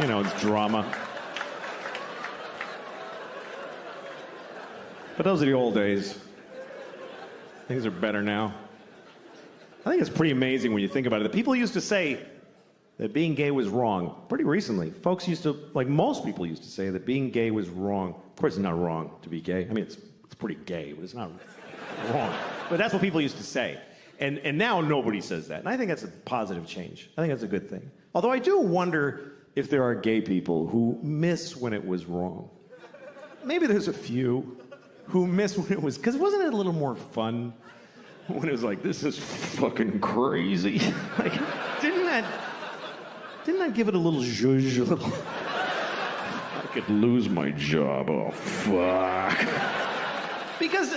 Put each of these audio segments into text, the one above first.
You know, it's drama. But those are the old days. Things are better now. I think it's pretty amazing when you think about it. The people used to say that being gay was wrong. Pretty recently, folks used to, like most people used to say that being gay was wrong. Of course, it's not wrong to be gay. I mean, it's pretty gay, but it's not wrong. But that's what people used to say. And now nobody says that. And I think that's a positive change. I think that's a good thing. Although I do wonder if there are gay people who miss when it was wrong. Maybe there's a few who miss when it was, because wasn't it a little more fun when it was like, this is fucking crazy? Like, didn't that give it a little zhuzh, a little, I could lose my job, oh fuck. Because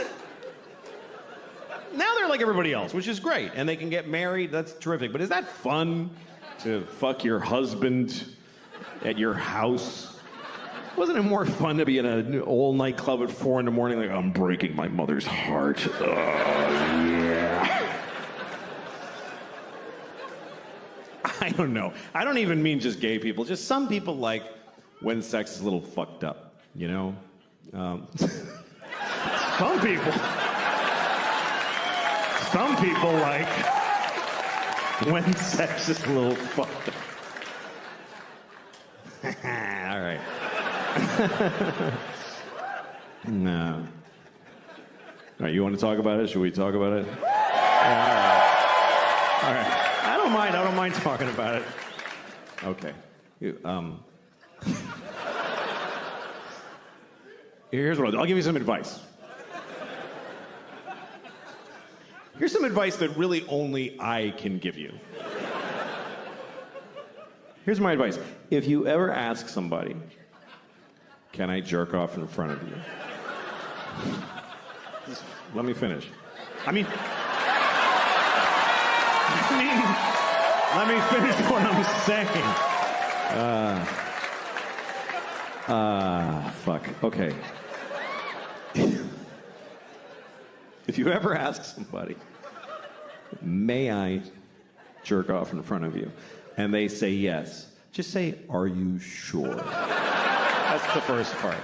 now they're like everybody else, which is great, and they can get married, that's terrific, but is that fun to fuck your husband at your house? Wasn't it more fun to be in an old nightclub at 4 in the morning like, I'm breaking my mother's heart. Oh, yeah. I don't know. I don't even mean just gay people. Just some people like when sex is a little fucked up, you know? Some people like when sex is a little fucked up. All right. No. All right, you want to talk about it? Should we talk about it? Yeah, all right. I don't mind talking about it. Okay. Here's what I'll give you some advice. Here's some advice that really only I can give you. Here's my advice. If you ever ask somebody, can I jerk off in front of you? Just let me finish. Let me finish what I'm saying. Fuck. Okay. If you ever ask somebody, may I jerk off in front of you? And they say yes. Just say, are you sure? That's the first part.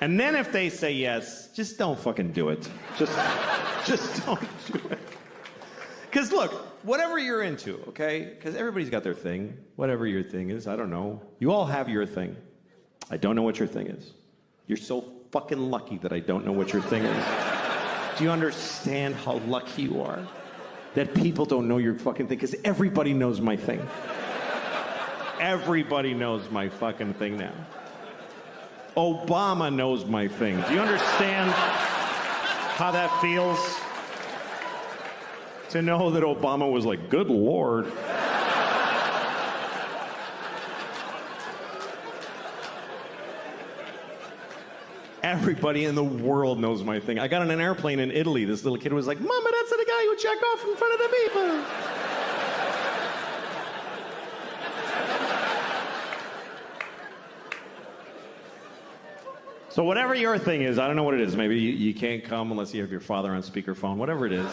And then if they say yes, just don't fucking do it. Just don't do it. Because look, whatever you're into, okay? Because everybody's got their thing. Whatever your thing is, I don't know. You all have your thing. I don't know what your thing is. You're so fucking lucky that I don't know what your thing is. Do you understand how lucky you are? That people don't know your fucking thing, because everybody knows my thing. Everybody knows my fucking thing now. Obama knows my thing. Do you understand how that feels? To know that Obama was like, good Lord. Everybody in the world knows my thing. I got on an airplane in Italy. This little kid was like, Mama, that's the guy who checked off in front of the people. So whatever your thing is, I don't know what it is. Maybe you can't come unless you have your father on speakerphone. Whatever it is.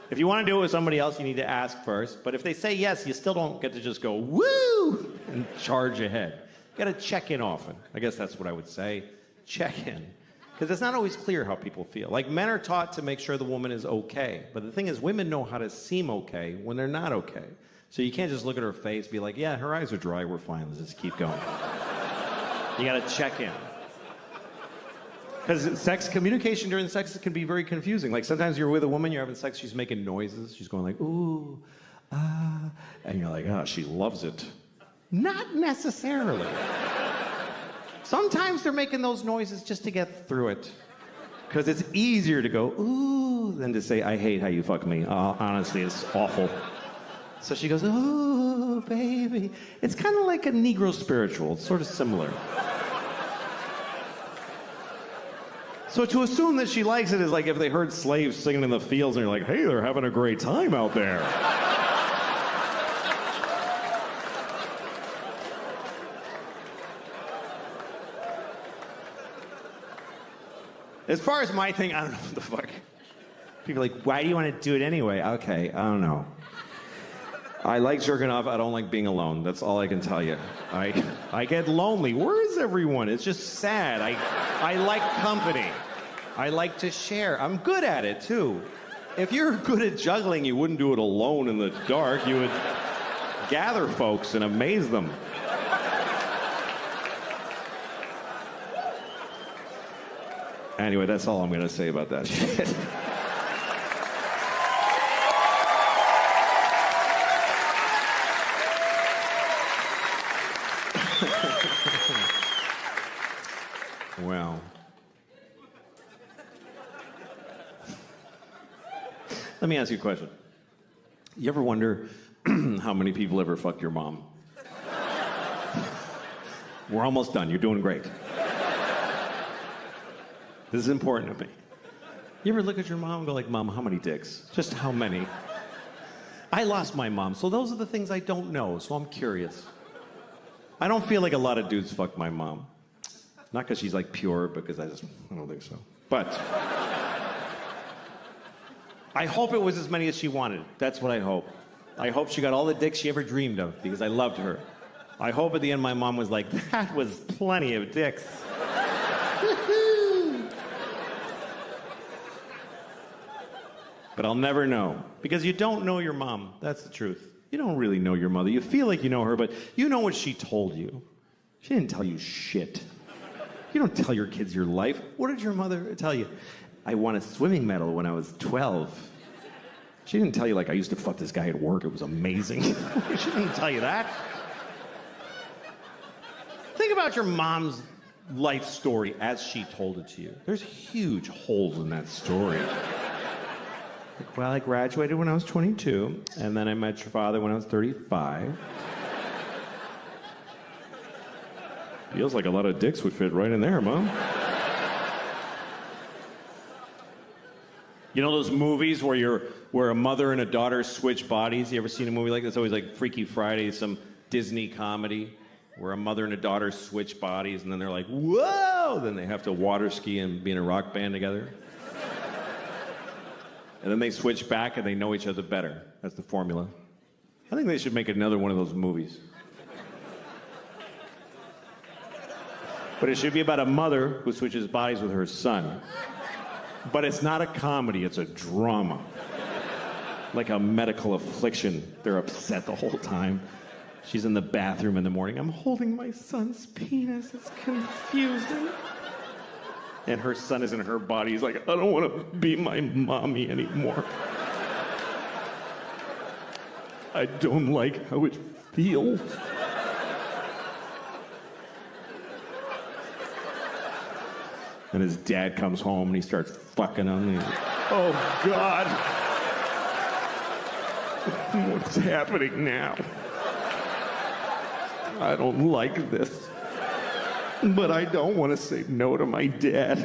If you want to do it with somebody else, you need to ask first. But if they say yes, you still don't get to just go, woo, and charge ahead. You got to check in often. I guess that's what I would say. Check in. Because it's not always clear how people feel. Like, men are taught to make sure the woman is okay. But the thing is, women know how to seem okay when they're not okay. So you can't just look at her face and be like, yeah, her eyes are dry, we're fine, let's just keep going. You got to check in. Because communication during sex can be very confusing. Like, sometimes you're with a woman, you're having sex, she's making noises, she's going like, ooh, ah, and you're like, oh, she loves it. Not necessarily. Sometimes they're making those noises just to get through it. Because it's easier to go, ooh, than to say, I hate how you fuck me. Honestly, it's awful. So she goes, ooh, baby. It's kind of like a Negro spiritual. It's sort of similar. So to assume that she likes it is like if they heard slaves singing in the fields and you're like, hey, they're having a great time out there. As far as my thing, I don't know what the fuck. People are like, why do you want to do it anyway? Okay, I don't know. I like jerking off. I don't like being alone. That's all I can tell you. I get lonely. Where is everyone? It's just sad. I like company. I like to share. I'm good at it, too. If you're good at juggling, you wouldn't do it alone in the dark. You would gather folks and amaze them. Anyway, that's all I'm going to say about that shit. Well. Let me ask you a question. You ever wonder how many people ever fucked your mom? We're almost done. You're doing great. This is important to me. You ever look at your mom and go like, Mom, how many dicks? Just how many? I lost my mom, so those are the things I don't know, so I'm curious. I don't feel like a lot of dudes fuck my mom. Not because she's like pure, because I don't think so. But I hope it was as many as she wanted. That's what I hope. I hope she got all the dicks she ever dreamed of, because I loved her. I hope at the end my mom was like, that was plenty of dicks. But I'll never know, because you don't know your mom. That's the truth. You don't really know your mother. You feel like you know her, but you know what she told you. She didn't tell you shit. You don't tell your kids your life. What did your mother tell you? I won a swimming medal when I was 12. She didn't tell you, like, I used to fuck this guy at work. It was amazing. She didn't tell you that. Think about your mom's life story as she told it to you. There's huge holes in that story. Like, well, I graduated when I was 22, and then I met your father when I was 35. Feels like a lot of dicks would fit right in there, Mom. You know those movies where a mother and a daughter switch bodies? You ever seen a movie like this? It's always like Freaky Friday, some Disney comedy where a mother and a daughter switch bodies, and then they're like, whoa! Then they have to water ski and be in a rock band together. And then they switch back and they know each other better. That's the formula. I think they should make another one of those movies. But it should be about a mother who switches bodies with her son. But it's not a comedy, it's a drama. Like a medical affliction. They're upset the whole time. She's in the bathroom in the morning. I'm holding my son's penis. It's confusing. And her son is in her body. He's like, I don't want to be my mommy anymore. I don't like how it feels. And his dad comes home and he starts fucking him. And he's like, oh, God. What's happening now? I don't like this. But I don't want to say no to my dad.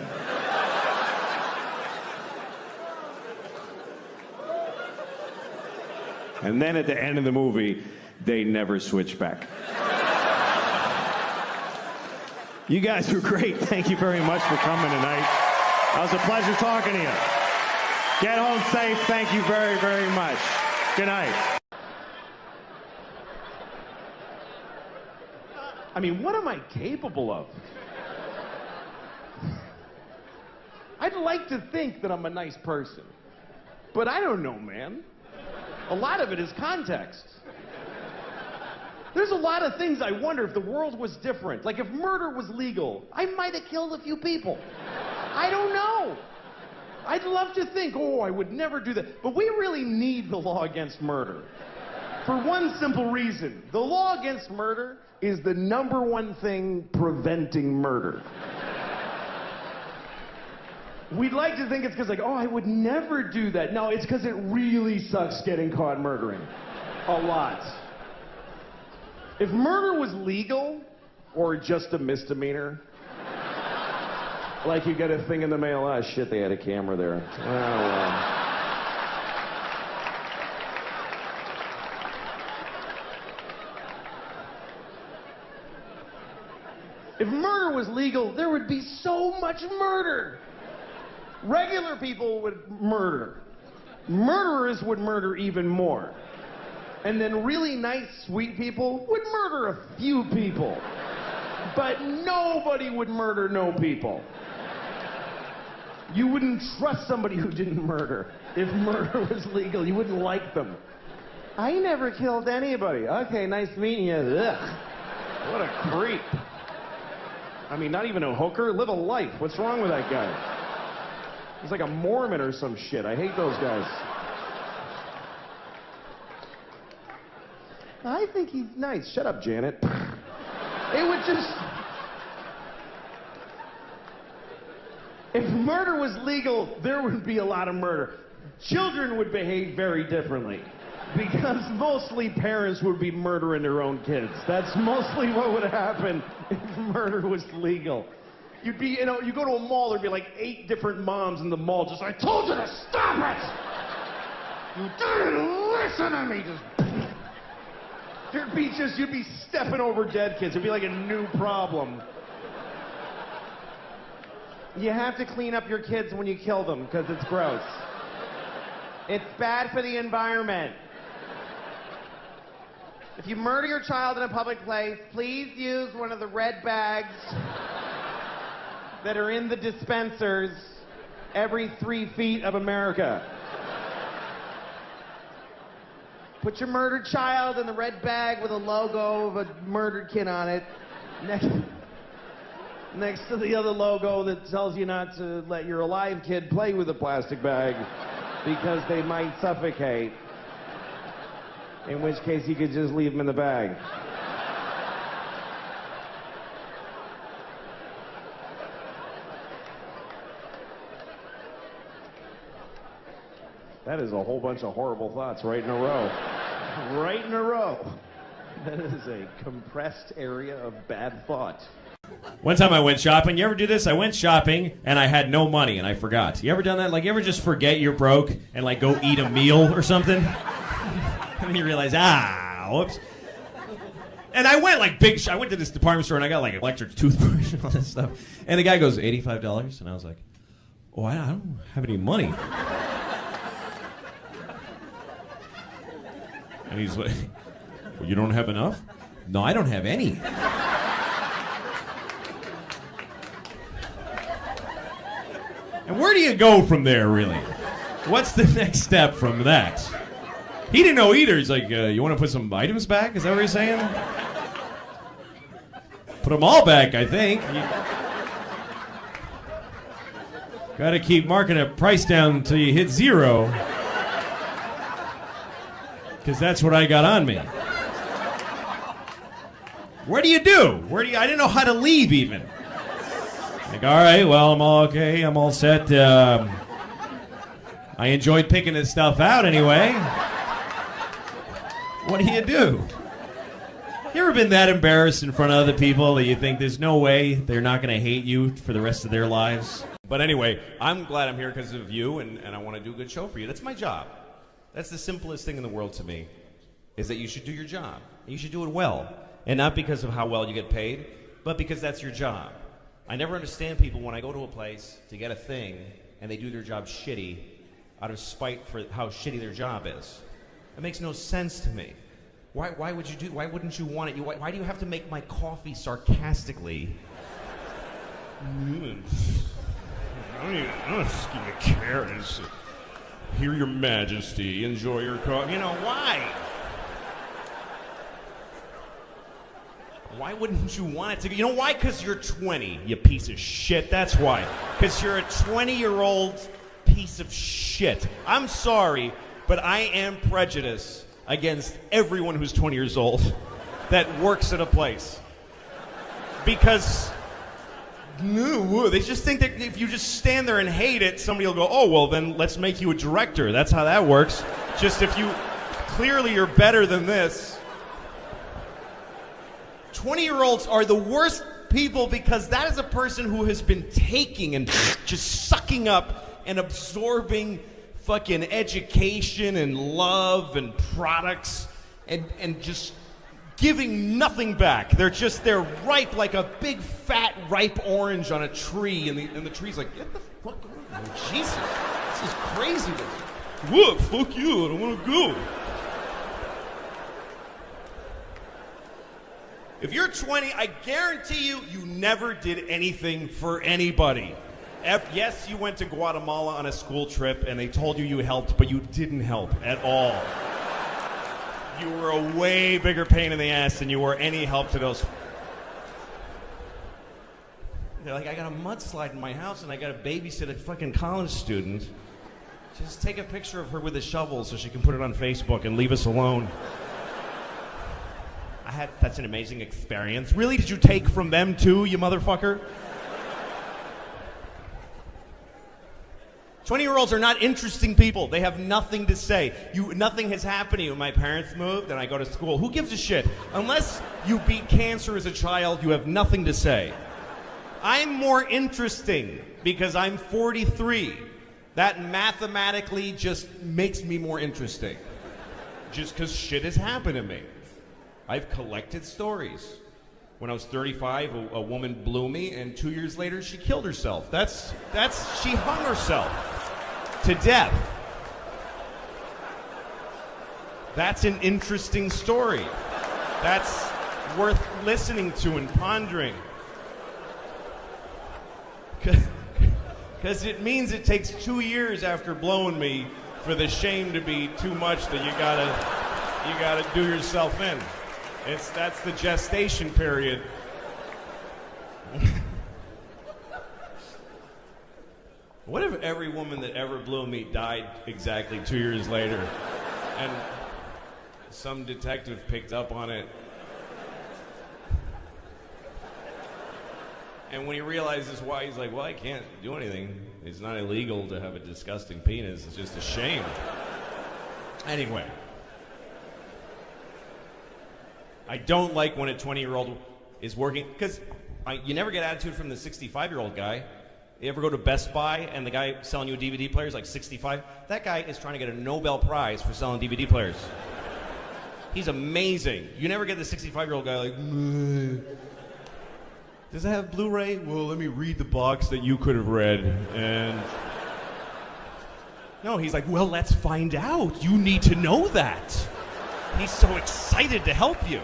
And then at the end of the movie, they never switch back. You guys were great. Thank you very much for coming tonight. It was a pleasure talking to you. Get home safe. Thank you very, very much. Good night. I mean, what am I capable of? I'd like to think that I'm a nice person. But I don't know, man. A lot of it is context. There's a lot of things I wonder if the world was different. Like if murder was legal, I might have killed a few people. I don't know. I'd love to think, oh, I would never do that. But we really need the law against murder. For one simple reason. The law against murder is the #1 thing preventing murder. We'd like to think it's because, like, oh, I would never do that. No, it's because it really sucks getting caught murdering. A lot. If murder was legal, or just a misdemeanor, like you get a thing in the mail, oh, shit, they had a camera there. Oh, well. If murder was legal, there would be so much murder. Regular people would murder. Murderers would murder even more. And then really nice, sweet people would murder a few people. But nobody would murder no people. You wouldn't trust somebody who didn't murder. If murder was legal, you wouldn't like them. I never killed anybody. Okay, nice meeting you. Ugh. What a creep. I mean, not even a hooker. Live a life. What's wrong with that guy? He's like a Mormon or some shit. I hate those guys. I think he's nice. Shut up, Janet. It would just... If murder was legal, there would be a lot of murder. Children would behave very differently. Because mostly parents would be murdering their own kids. That's mostly what would happen if murder was legal. You'd be, you know, you go to a mall, there'd be like 8 different moms in the mall just, I told you to stop it! You didn't listen to me! There'd be just, you'd be stepping over dead kids. It'd be like a new problem. You have to clean up your kids when you kill them, because it's gross. It's bad for the environment. If you murder your child in a public place, please use one of the red bags that are in the dispensers every 3 feet of America. Put your murdered child in the red bag with a logo of a murdered kid on it. Next to the other logo that tells you not to let your alive kid play with a plastic bag because they might suffocate. In which case you could just leave them in the bag. That is a whole bunch of horrible thoughts right in a row. Right in a row. That is a compressed area of bad thought. One time I went shopping. You ever do this? I went shopping and I had no money and I forgot. You ever done that? Like, you ever just forget you're broke and like go eat a meal or something? And then you realize, whoops. And I went like I went to this department store and I got like an electric toothbrush and all this stuff. And the guy goes, $85? And I was like, oh, I don't have any money. And he's like, well, you don't have enough? No, I don't have any. And where do you go from there, really? What's the next step from that? He didn't know either. He's like, you want to put some items back? Is that what you're saying? Put them all back, I think. Gotta keep marking a price down until you hit 0. Because that's what I got on me. What do you do? I didn't know how to leave, even. Like, all right, well, I'm all okay. I'm all set. I enjoyed picking this stuff out anyway. What do you do? You ever been that embarrassed in front of other people that you think there's no way they're not going to hate you for the rest of their lives? But anyway, I'm glad I'm here because of you, and I want to do a good show for you. That's my job. That's the simplest thing in the world to me, is that you should do your job. You should do it well. And not because of how well you get paid, but because that's your job. I never understand people when I go to a place to get a thing and they do their job shitty out of spite for how shitty their job is. It makes no sense to me. Why wouldn't you want it? Why do you have to make my coffee sarcastically? I don't just give you carrots. Hear your majesty, enjoy your coffee. You know, why? Why wouldn't you want it to? You know why? Because you're 20, you piece of shit. That's why. Because you're a 20-year-old piece of shit. I'm sorry, but I am prejudiced against everyone who's 20 years old that works at a place. Because they just think that if you just stand there and hate it, somebody will go, oh, well, then let's make you a director. That's how that works. Just if you, clearly you're better than this. 20-year-olds are the worst people because that is a person who has been taking and just sucking up and absorbing fucking education and love and products and just giving nothing back. They're ripe like a big fat ripe orange on a tree and the tree's like, get the fuck out of here. Jesus, this is crazy. What? Fuck you, I don't want to go. If you're 20, I guarantee you, you never did anything for anybody. Yes, you went to Guatemala on a school trip and they told you helped, but you didn't help at all. You were a way bigger pain in the ass than you were any help to those. They're like, I got a mudslide in my house and I got to babysit a fucking college student. Just take a picture of her with a shovel so she can put it on Facebook and leave us alone. I had such an amazing experience. Really? Did you take from them too, you motherfucker? 20-year-olds are not interesting people. They have nothing to say. Nothing has happened to you. My parents moved and I go to school. Who gives a shit? Unless you beat cancer as a child, you have nothing to say. I'm more interesting because I'm 43. That mathematically just makes me more interesting. Just because shit has happened to me. I've collected stories. When I was 35, a woman blew me, and 2 years later, she killed herself. She hung herself to death. That's an interesting story. That's worth listening to and pondering. Because it means it takes 2 years after blowing me for the shame to be too much that you gotta do yourself in. That's the gestation period. What if every woman that ever blew me died exactly 2 years later, and some detective picked up on it? And when he realizes why, he's like, well, I can't do anything. It's not illegal to have a disgusting penis. It's just a shame. Anyway. I don't like when a 20-year-old is working, because you never get attitude from the 65-year-old guy. You ever go to Best Buy and the guy selling you a DVD player is like 65? That guy is trying to get a Nobel Prize for selling DVD players. He's amazing. You never get the 65-year-old guy like, does it have Blu-ray? Well, let me read the box that you could have read. And no, he's like, well, let's find out. You need to know that. He's so excited to help you.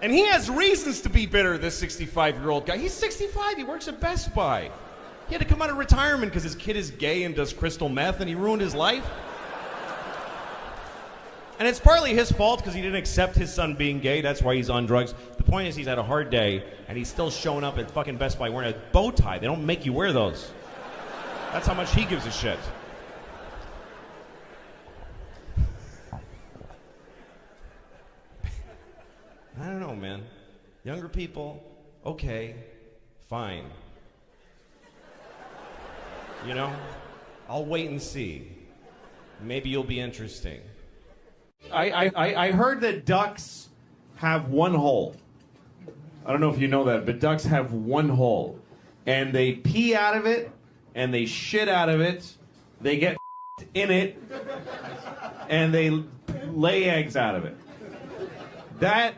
And he has reasons to be bitter, this 65-year-old guy. He's 65, he works at Best Buy. He had to come out of retirement because his kid is gay and does crystal meth and he ruined his life. And it's partly his fault because he didn't accept his son being gay. That's why he's on drugs. The point is he's had a hard day and he's still showing up at fucking Best Buy wearing a bow tie. They don't make you wear those. That's how much he gives a shit. I don't know, man. Younger people, okay, fine. You know, I'll wait and see. Maybe you'll be interesting. I heard that ducks have one hole. I don't know if you know that, but ducks have one hole. And they pee out of it, and they shit out of it, they get in it, and they lay eggs out of it. That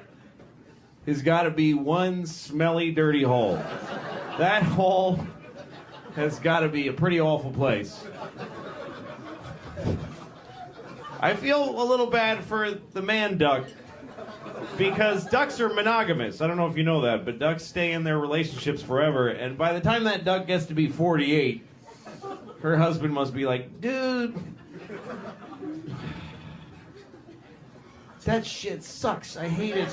has got to be one smelly, dirty hole. That hole has got to be a pretty awful place. I feel a little bad for the man duck because ducks are monogamous. I don't know if you know that, but ducks stay in their relationships forever. And by the time that duck gets to be 48, her husband must be like, dude, that shit sucks. I hate it.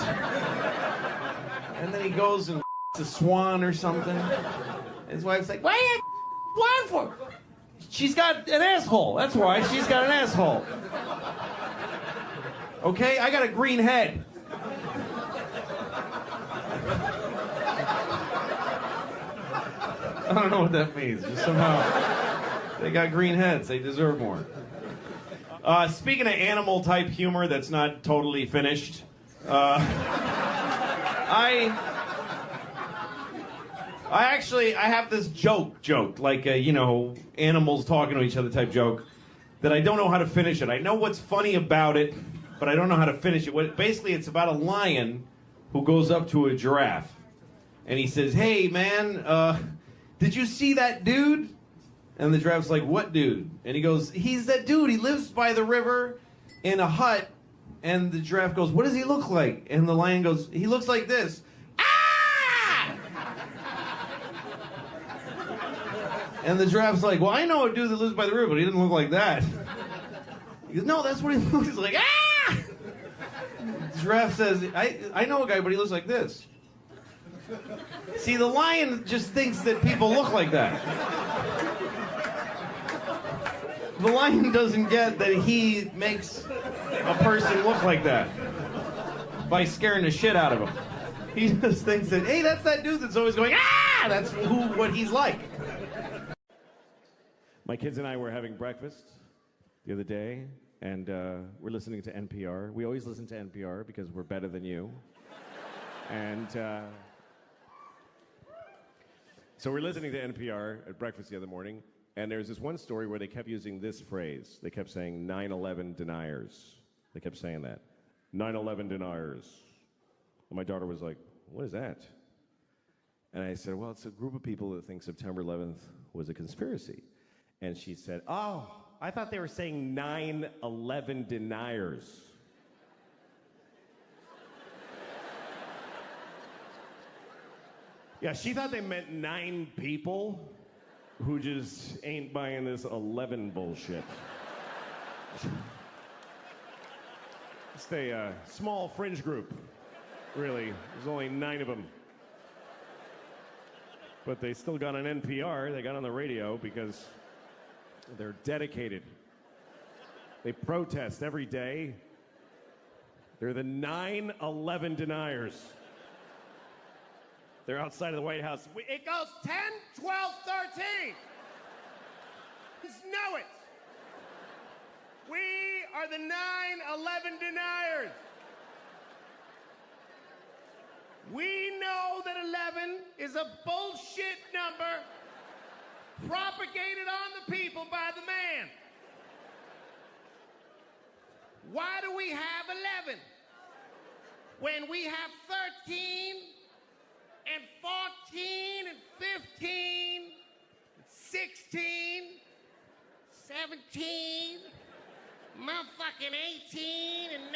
And then he goes and a swan or something. His wife's like, why are you swan for? She's got an asshole. That's why. She's got an asshole. Okay? I got a green head. I don't know what that means. Just somehow they got green heads. They deserve more. Speaking of animal-type humor that's not totally finished, I have this joke, like, animals talking to each other type joke, that I don't know how to finish it. I know what's funny about it, but I don't know how to finish it. Basically, it's about a lion who goes up to a giraffe, and he says, hey, man, did you see that dude? And the giraffe's like, what dude? And he goes, he's that dude. He lives by the river in a hut. And the giraffe goes, what does he look like? And the lion goes, he looks like this. Ah! And the giraffe's like, well, I know a dude that lives by the river, but he doesn't look like that. He goes, no, that's what he looks like. Ah! The giraffe says, I know a guy, but he looks like this. See, the lion just thinks that people look like that. The lion doesn't get that he makes a person look like that by scaring the shit out of him. He just thinks that, hey, that's that dude that's always going, ah! That's what he's like. My kids and I were having breakfast the other day, and we're listening to NPR. We always listen to NPR because we're better than you. And so we're listening to NPR at breakfast the other morning, and there's this one story where they kept using this phrase. They kept saying 9/11 deniers. They kept saying that. 9/11 deniers. And my daughter was like, what is that? And I said, well, it's a group of people that think September 11th was a conspiracy. And she said, oh, I thought they were saying 9/11 deniers. Yeah, she thought they meant 9 people who just ain't buying this 11 bullshit. Just a small fringe group, really. There's only 9 of them. But they still got on NPR, they got on the radio because they're dedicated. They protest every day. They're the 9/11 deniers. They're outside of the White House. It goes 10, 12, 13. Just know it. We are the 9/11 deniers. We know that 11 is a bullshit number propagated on the people by the man. Why do we have 11 when we have 13 and 14 and 15 and 16, 17, motherfucking 18 and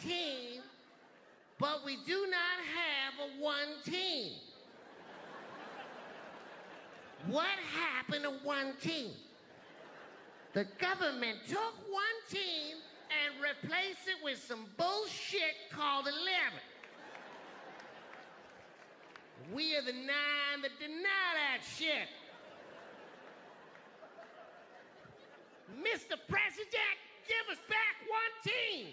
19, but we do not have a 1 team? What happened to 1 team? The government took 1 team and replaced it with some bullshit called 11. We are the 9 that deny that shit. Mr. President, give us back 1 team.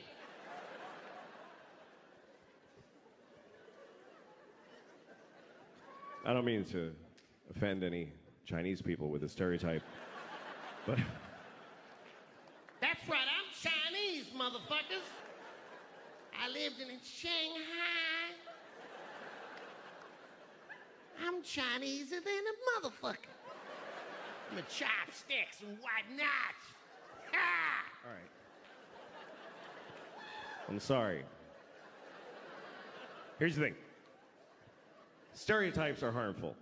I don't mean to offend any Chinese people with a stereotype, but That's right, I'm Chinese, motherfuckers. I lived in Shanghai. I'm Chineser than a motherfucker. I'm a chopsticks and whatnot. Ha! all right. I'm sorry. Here's the thing. Stereotypes are harmful.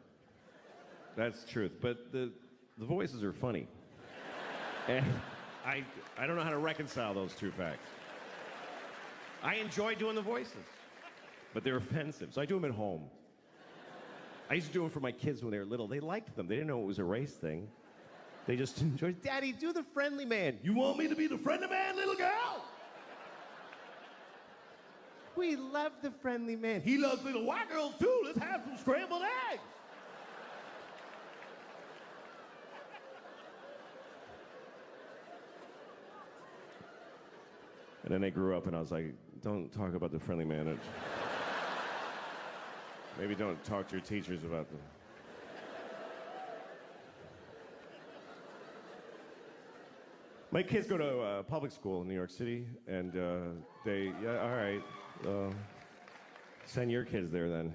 That's the truth. But the voices are funny. And I don't know how to reconcile those 2 facts. I enjoy doing the voices, but they're offensive. So I do them at home. I used to do them for my kids when they were little. They liked them. They didn't know it was a race thing. They just enjoyed, Daddy, do the friendly man. You want me to be the friendly man, little girl? We love the friendly man. He loves little white girls too. Let's have some scrambled eggs. And then they grew up and I was like, don't talk about the friendly man. Maybe don't talk to your teachers about them. My kids go to public school in New York City, and all right, send your kids there then.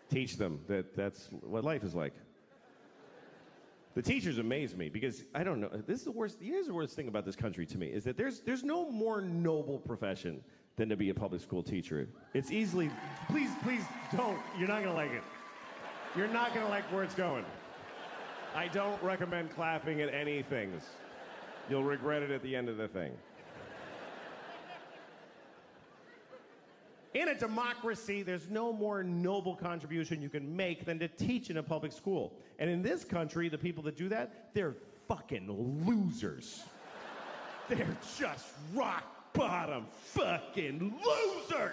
Teach them that that's what life is like. The teachers amaze me because I don't know. This is the worst. Here's the worst thing about this country to me is that there's no more noble profession than to be a public school teacher. It's easily. Please don't. You're not gonna like it. You're not gonna like where it's going. I don't recommend clapping at any things. You'll regret it at the end of the thing. In a democracy, there's no more noble contribution you can make than to teach in a public school. And in this country, the people that do that, they're fucking losers. They're just rock bottom fucking losers.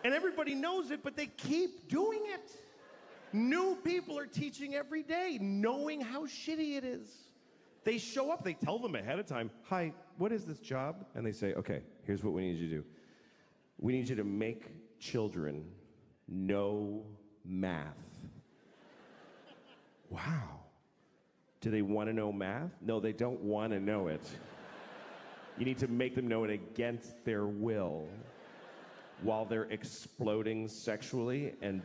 And everybody knows it, but they keep doing it. New people are teaching every day, knowing how shitty it is. They show up, they tell them ahead of time, hi, what is this job? And they say, okay, here's what we need you to do. We need you to make children know math. Wow. Do they want to know math? No, they don't want to know it. You need to make them know it against their will while they're exploding sexually and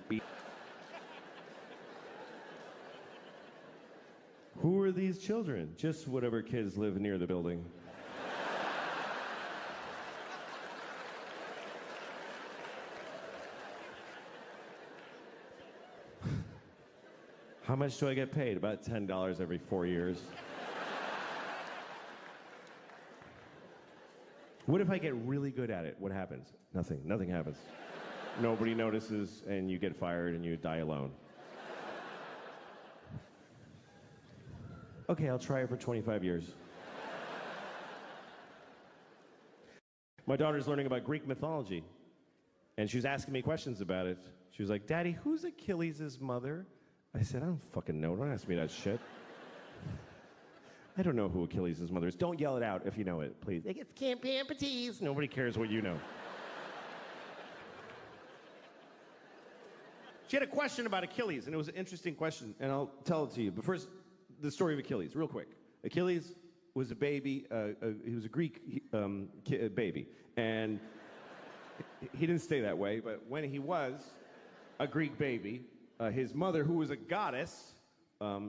Who are these children? Just whatever kids live near the building. How much do I get paid? About $10 every 4 years. What if I get really good at it? What happens? Nothing. Nothing happens. Nobody notices, and you get fired, and you die alone. Okay, I'll try it for 25 years. My daughter's learning about Greek mythology, and she was asking me questions about it. She was like, Daddy, who's Achilles' mother? I said, I don't fucking know. Don't ask me that shit. I don't know who Achilles' mother is. Don't yell it out if you know it, please. It can't be empathies. Nobody cares what you know. She had a question about Achilles, and it was an interesting question, and I'll tell it to you. But first, the story of Achilles, real quick. Achilles was a baby. He was a Greek baby, and he didn't stay that way. But when he was a Greek baby, his mother, who was a goddess,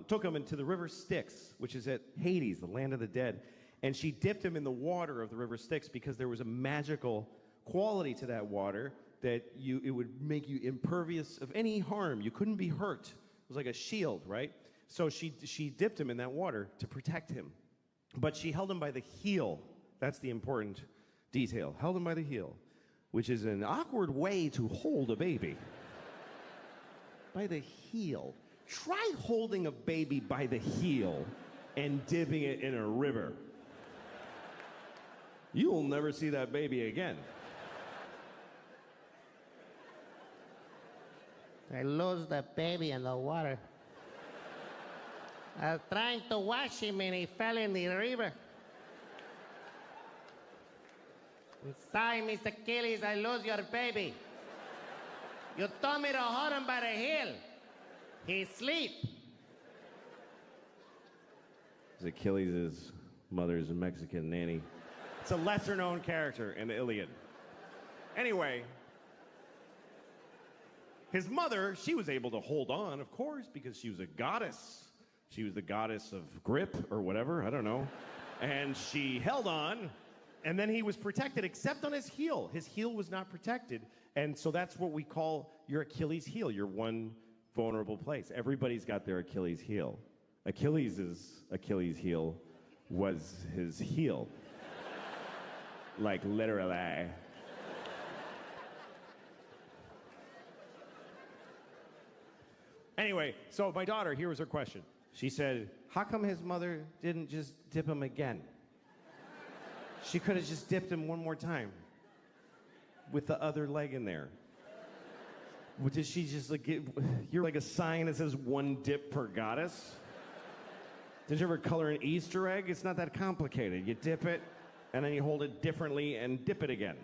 took him into the river Styx, which is at Hades, the land of the dead, and she dipped him in the water of the river Styx because there was a magical quality to that water that it would make you impervious of any harm. You couldn't be hurt. It was like a shield, right? So she dipped him in that water to protect him. But she held him by the heel. That's the important detail. Held him by the heel, which is an awkward way to hold a baby. By the heel. Try holding a baby by the heel and dipping it in a river. You'll never see that baby again. I lost the baby in the water. I was trying to wash him and he fell in the river. I'm sorry, Mr. Achilles, I lost your baby. You told me to hold him by the heel. He's asleep. Achilles' mother's a Mexican nanny. It's a lesser-known character in the Iliad. Anyway, his mother, she was able to hold on, of course, because she was a goddess. She was the goddess of grip or whatever, I don't know. And she held on, and then he was protected except on his heel. His heel was not protected, and so that's what we call your Achilles heel, your one vulnerable place. Everybody's got their Achilles heel. Achilles' Achilles heel was his heel. Like literally. Anyway, so my daughter, here was her question. She said, how come his mother didn't just dip him again? She could have just dipped him one more time with the other leg in there. Did she just like, you're like a sign that says one dip per goddess? Did you ever color an Easter egg? It's not that complicated. You dip it, and then you hold it differently and dip it again.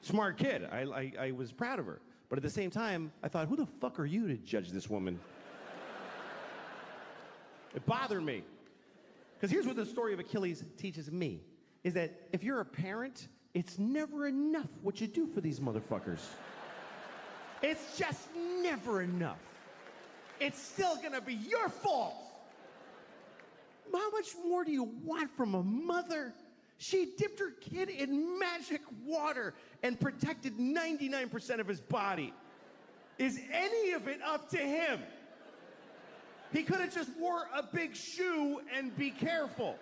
Smart kid. I was proud of her. But at the same time, I thought, who the fuck are you to judge this woman? It bothered me. Because here's what the story of Achilles teaches me, is that if you're a parent, it's never enough what you do for these motherfuckers. It's just never enough. It's still gonna be your fault. How much more do you want from a mother? She dipped her kid in magic water and protected 99% of his body. Is any of it up to him? He could have just wore a big shoe and be careful.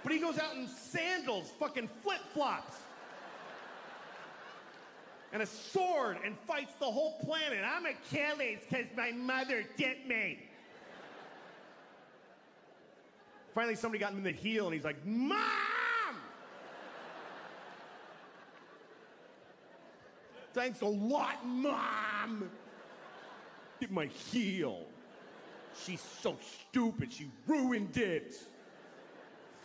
But he goes out in sandals, fucking flip-flops, and a sword and fights the whole planet. I'm Achilles because my mother dipped me. Finally, somebody got him in the heel, and he's like, Mom! Thanks a lot, Mom! Get my heel. She's so stupid, she ruined it.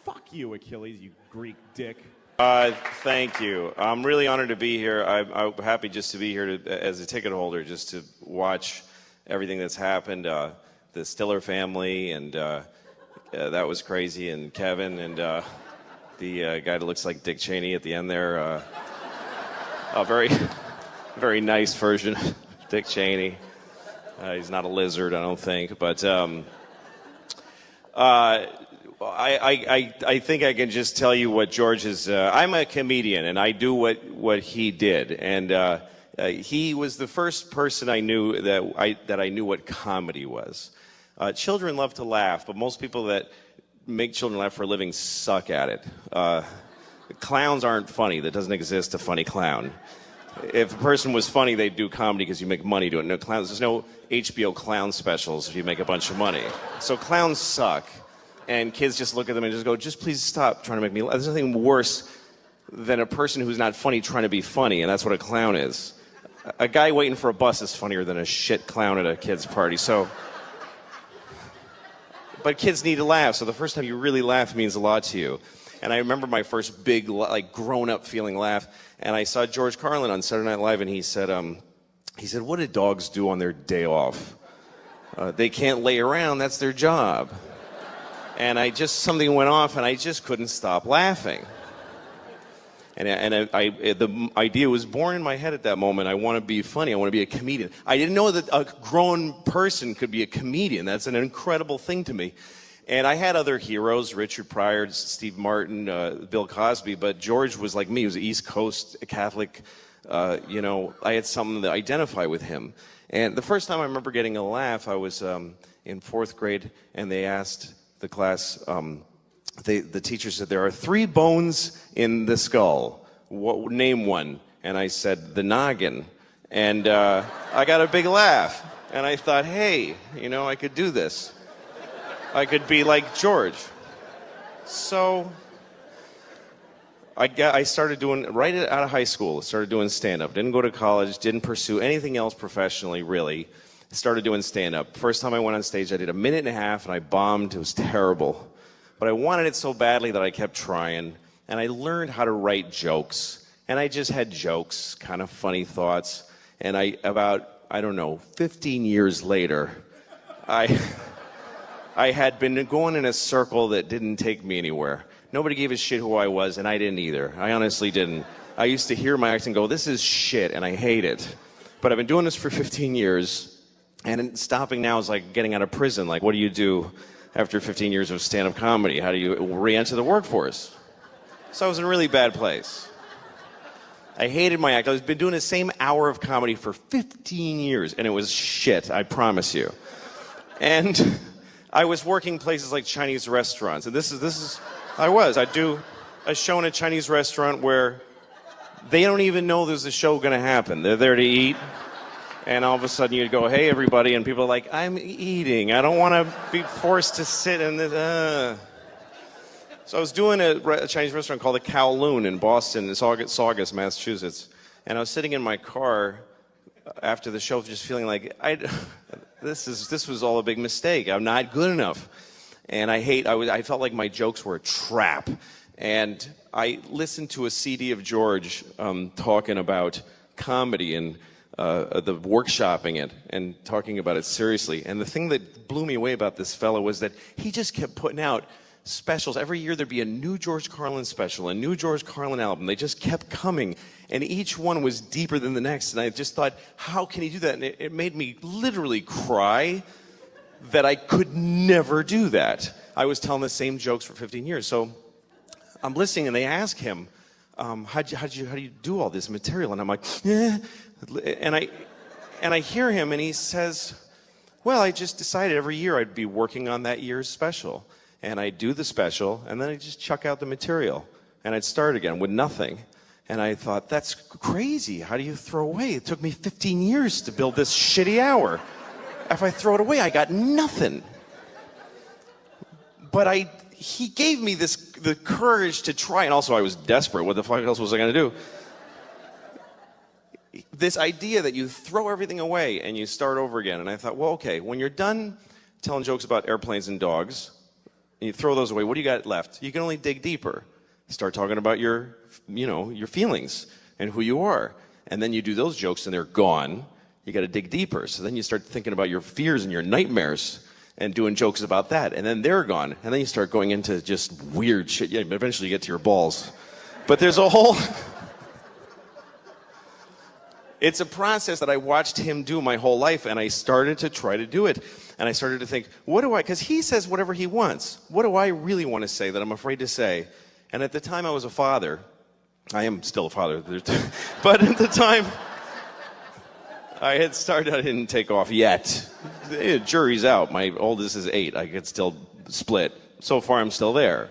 Fuck you, Achilles, you Greek dick. Thank you. I'm really honored to be here. I'm happy just to be here as a ticket holder, just to watch everything that's happened. The Stiller family, and that was crazy, and Kevin, and the guy that looks like Dick Cheney at the end there. A very, very nice version of Dick Cheney. He's not a lizard, I don't think, but I think I can just tell you what George is. I'm a comedian, and I do what he did, and he was the first person I knew that I knew what comedy was. Children love to laugh, but most people that make children laugh for a living suck at it. Clowns aren't funny. That doesn't exist, a funny clown. If a person was funny, they'd do comedy because you make money doing it. No clowns. There's no HBO clown specials if you make a bunch of money. So clowns suck. And kids just look at them and just go, just please stop trying to make me laugh. There's nothing worse than a person who's not funny trying to be funny, and that's what a clown is. A guy waiting for a bus is funnier than a shit clown at a kid's party. So, but kids need to laugh, so the first time you really laugh means a lot to you. And I remember my first big, like, grown-up feeling laugh, and I saw George Carlin on Saturday Night Live, and he said, what do dogs do on their day off? They can't lay around, that's their job. And something went off, and I just couldn't stop laughing. And the idea was born in my head at that moment. I want to be funny. I want to be a comedian. I didn't know that a grown person could be a comedian. That's an incredible thing to me. And I had other heroes, Richard Pryor, Steve Martin, Bill Cosby, but George was like me. He was East Coast Catholic. I had something to identify with him. And the first time I remember getting a laugh, I was in fourth grade, and they asked the class, the teacher said, there are 3 bones in the skull. Name one. And I said, the noggin. And I got a big laugh. And I thought, hey, I could do this. I could be like George. So I started doing, right out of high school, started doing stand-up. Didn't go to college, didn't pursue anything else professionally, really. Started doing stand-up. First time I went on stage, I did 1.5 minutes, and I bombed. It was terrible. But I wanted it so badly that I kept trying, and I learned how to write jokes. And I just had jokes, kind of funny thoughts. And about 15 years later, I had been going in a circle that didn't take me anywhere. Nobody gave a shit who I was, and I didn't either. I honestly didn't. I used to hear my act and go, this is shit, and I hate it. But I've been doing this for 15 years, and stopping now is like getting out of prison. Like, what do you do after 15 years of stand-up comedy? How do you re-enter the workforce? So I was in a really bad place. I hated my act. I've been doing the same hour of comedy for 15 years, and it was shit, I promise you. And I was working places like Chinese restaurants, and I'd do a show in a Chinese restaurant where they don't even know there's a show going to happen. They're there to eat, and all of a sudden you'd go, hey, everybody, and people are like, I'm eating. I don't want to be forced to sit in this. So I was doing a Chinese restaurant called the Kowloon in Boston, in Saugus, Massachusetts, and I was sitting in my car after the show just feeling like, this was all a big mistake. I'm not good enough. And I felt like my jokes were a trap. And I listened to a CD of George talking about comedy and the workshopping it and talking about it seriously. And the thing that blew me away about this fellow was that he just kept putting out specials. Every year there'd be a new George Carlin special, a new George Carlin album. They just kept coming. And each one was deeper than the next. And I just thought, how can he do that? And it made me literally cry that I could never do that. I was telling the same jokes for 15 years. So I'm listening, and they ask him, how do you do all this material? And I'm like, and I hear him, and he says, well, I just decided every year I'd be working on that year's special. And I'd do the special, and then I'd just chuck out the material. And I'd start again with nothing. And I thought, that's crazy. How do you throw away? It took me 15 years to build this shitty hour. If I throw it away, I got nothing. But he gave me the courage to try, and also I was desperate. What the fuck else was I going to do? This idea that you throw everything away and you start over again. And I thought, well, okay, when you're done telling jokes about airplanes and dogs, and you throw those away, what do you got left? You can only dig deeper. Start talking about your feelings and who you are. And then you do those jokes and they're gone. You got to dig deeper. So then you start thinking about your fears and your nightmares and doing jokes about that. And then they're gone. And then you start going into just weird shit. Yeah, eventually you get to your balls. But there's a whole... It's a process that I watched him do my whole life, and I started to try to do it. And I started to think, because he says whatever he wants. What do I really want to say that I'm afraid to say? And at the time I was a father. I am still a father. But at the time, I didn't take off yet. The jury's out. My oldest is 8. I could still split. So far, I'm still there.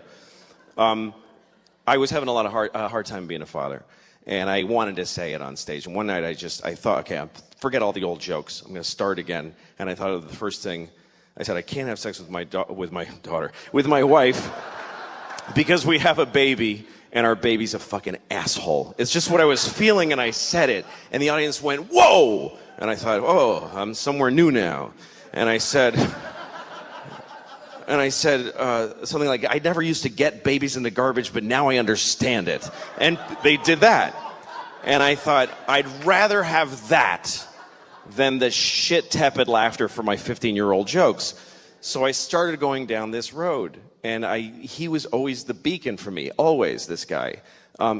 I was having a lot of hard time being a father. And I wanted to say it on stage. And one night I thought, okay, forget all the old jokes. I'm going to start again. And I thought of the first thing. I said, I can't have sex with my wife, because we have a baby, and our baby's a fucking asshole. It's just what I was feeling, and I said it. And the audience went, whoa! And I thought, oh, I'm somewhere new now. And I said something like, I never used to get babies in the garbage, but now I understand it. And they did that. And I thought, I'd rather have that than the shit tepid laughter for my 15-year-old jokes. So I started going down this road. And he was always the beacon for me, always, this guy.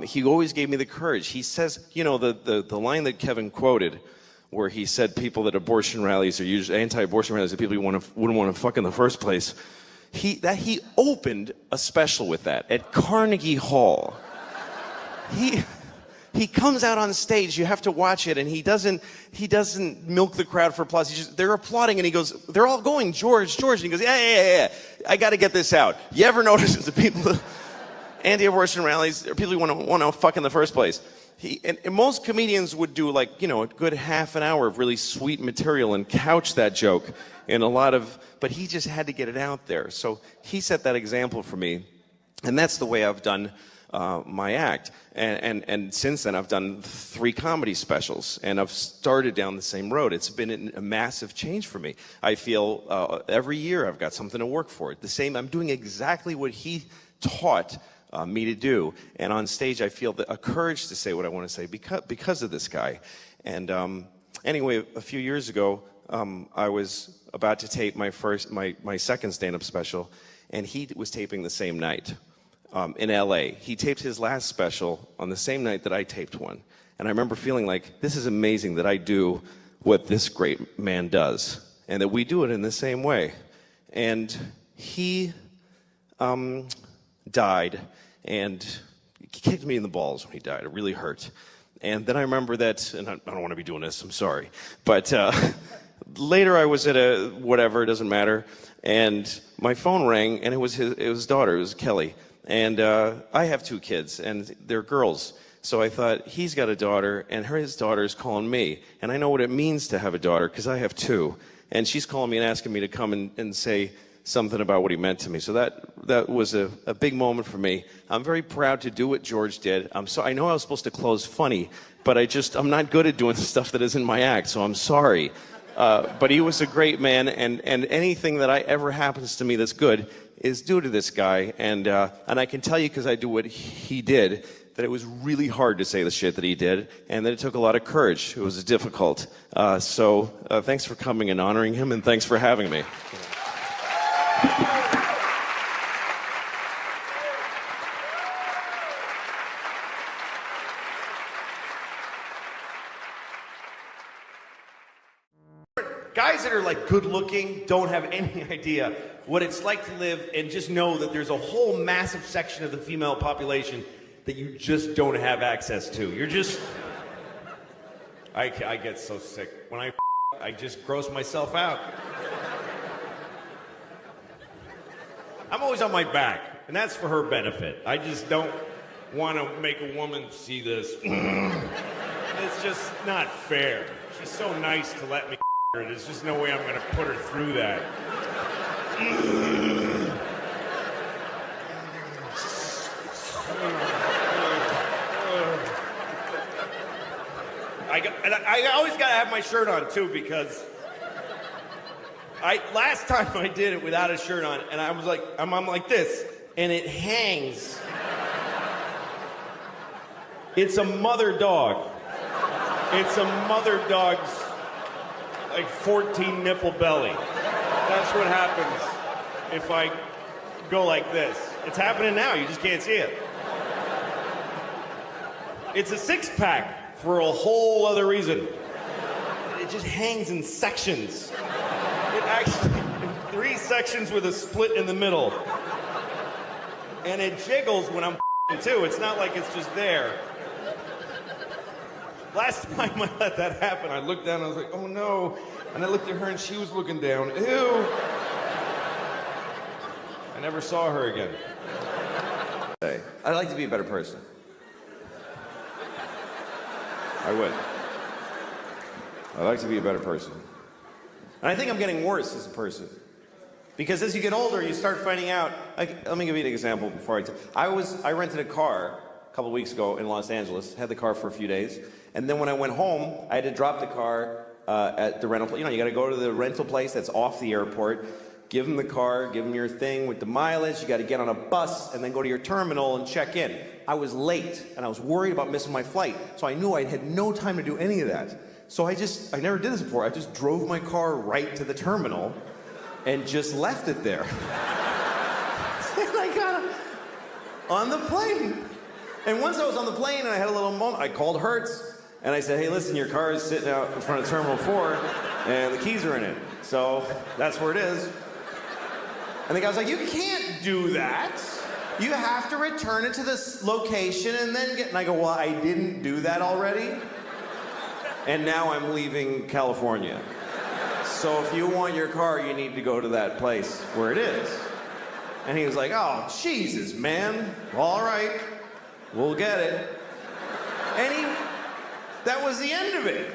He always gave me the courage. He says, the line that Kevin quoted, where he said people at abortion rallies are usually anti-abortion rallies are people you wouldn't want to fuck in the first place. He opened a special with that at Carnegie Hall. He comes out on stage. You have to watch it, and he doesn't milk the crowd for applause. They're applauding, and he goes, they're all going, George, and he goes, yeah. I got to get this out. You ever notice the people anti-abortion rallies are people who want to fuck in the first place? And most comedians would do a good half an hour of really sweet material and couch that joke in but he just had to get it out there. So he set that example for me, and that's the way I've done my act. And since then I've done 3 comedy specials, and I've started down the same road. It's been a massive change for me. I feel every year I've got something to work for. I'm doing exactly what he taught me to do, and on stage I feel a courage to say what I want to say because of this guy. And anyway, a few years ago, I was about to tape my second stand-up special, and he was taping the same night in LA. He taped his last special on the same night that I taped one, and I remember feeling like, this is amazing that I do what this great man does, and that we do it in the same way. And he died, and he kicked me in the balls when he died. It really hurt. And then I remember that, and I don't want to be doing this, I'm sorry, but later I was at it doesn't matter, and my phone rang, and it was his daughter, it was Kelly. And I have 2 kids, and they're girls. So I thought, he's got a daughter, and his daughter's calling me. And I know what it means to have a daughter, because I have 2. And she's calling me and asking me to come and say something about what he meant to me. So that was a big moment for me. I'm very proud to do what George did. I know I was supposed to close funny, but I'm not good at doing stuff that isn't my act, so I'm sorry. But he was a great man, and anything that ever happens to me that's good is due to this guy. And I can tell you, because I do what he did, that it was really hard to say the shit that he did, and that it took a lot of courage. It was difficult. So thanks for coming and honoring him, and thanks for having me. Guys that are like good looking don't have any idea what it's like to live and just know that there's a whole massive section of the female population that you just don't have access to. You're just... I get so sick. When I just gross myself out. I'm always on my back, and that's for her benefit. I just don't want to make a woman see this. It's just not fair. She's so nice to let me her. There's just no way I'm going to put her through that. I always got to have my shirt on, too, because last time I did it without a shirt on, and I was like, I'm like this, and it hangs. It's a mother dog. It's a mother dog's, like, 14 nipple belly. That's what happens if I go like this. It's happening now, you just can't see it. It's a six-pack. For a whole other reason. It just hangs in sections. It actually, in 3 sections with a split in the middle. And it jiggles when I'm too. It's not like it's just there. Last time I let that happen, I looked down and I was like, oh no. And I looked at her and she was looking down. Ew. I never saw her again. I'd like to be a better person. I would. I'd like to be a better person. And I think I'm getting worse as a person. Because as you get older, you start finding out, like, let me give you an example before I rented a car a couple weeks ago in Los Angeles, had the car for a few days, and then when I went home, I had to drop the car at the rental place. You know, you gotta go to the rental place that's off the airport, give them the car, give them your thing with the mileage, you gotta get on a bus, and then go to your terminal and check in. I was late, and I was worried about missing my flight, so I knew I had no time to do any of that. So I never did this before, I just drove my car right to the terminal and just left it there. And I got on the plane. And once I was on the plane and I had a little moment, I called Hertz, and I said, hey, listen, your car is sitting out in front of Terminal 4, and the keys are in it. So that's where it is. And the guy was like, you can't do that. You have to return it to this location and then get... And I go, well, I didn't do that already. And now I'm leaving California. So if you want your car, you need to go to that place where it is. And he was like, oh, Jesus, man. All right, we'll get it. And that was the end of it.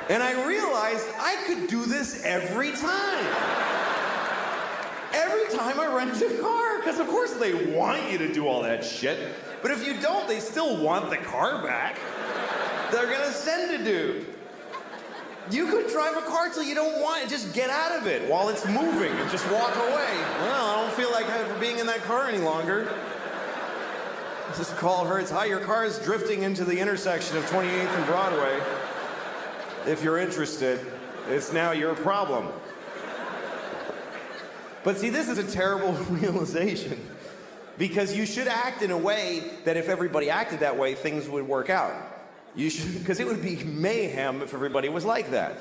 And I realized I could do this every time. Every time I rent a car, because of course they want you to do all that shit. But if you don't, they still want the car back. They're gonna send a dude. You could drive a car till you don't want it, just get out of it while it's moving and just walk away. Well, I don't feel like being in that car any longer. Just call Hertz, hi, your car is drifting into the intersection of 28th and Broadway. If you're interested, it's now your problem. But see, this is a terrible realization because you should act in a way that if everybody acted that way, things would work out. You should, because it would be mayhem if everybody was like that.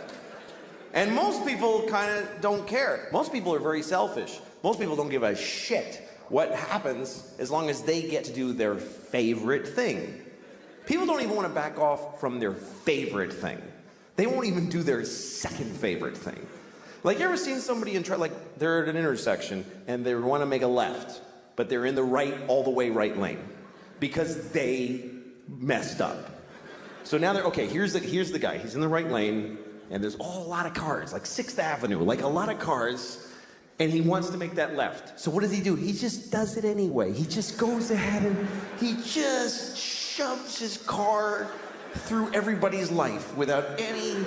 And most people kind of don't care. Most people are very selfish. Most people don't give a shit what happens as long as they get to do their favorite thing. People don't even want to back off from their favorite thing. They won't even do their second favorite thing. Like, you ever seen somebody like they're at an intersection and they want to make a left, but they're in the all the way right lane because they messed up. So now here's the guy. He's in the right lane and there's a lot of cars, like 6th Avenue, like a lot of cars, and he wants to make that left. So what does he do? He just does it anyway. He just goes ahead and he just shoves his car through everybody's life without any...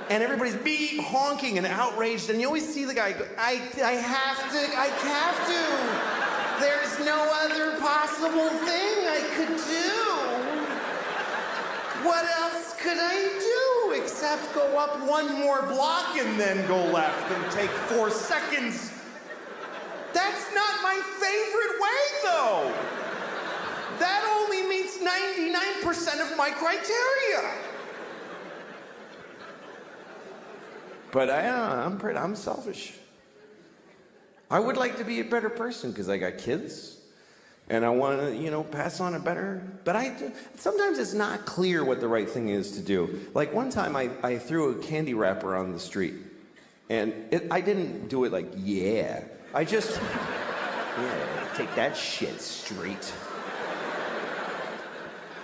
And everybody's honking and outraged, and you always see the guy go, I have to. There's no other possible thing I could do. What else could I do except go up one more block and then go left and take 4 seconds? That's not my favorite way, though. That only meets 99% of my criteria. But I'm selfish. I would like to be a better person because I got kids, and I want to, pass on a better. But sometimes it's not clear what the right thing is to do. Like one time, I threw a candy wrapper on the street, and I didn't do it like, yeah. I just, yeah, take that shit straight.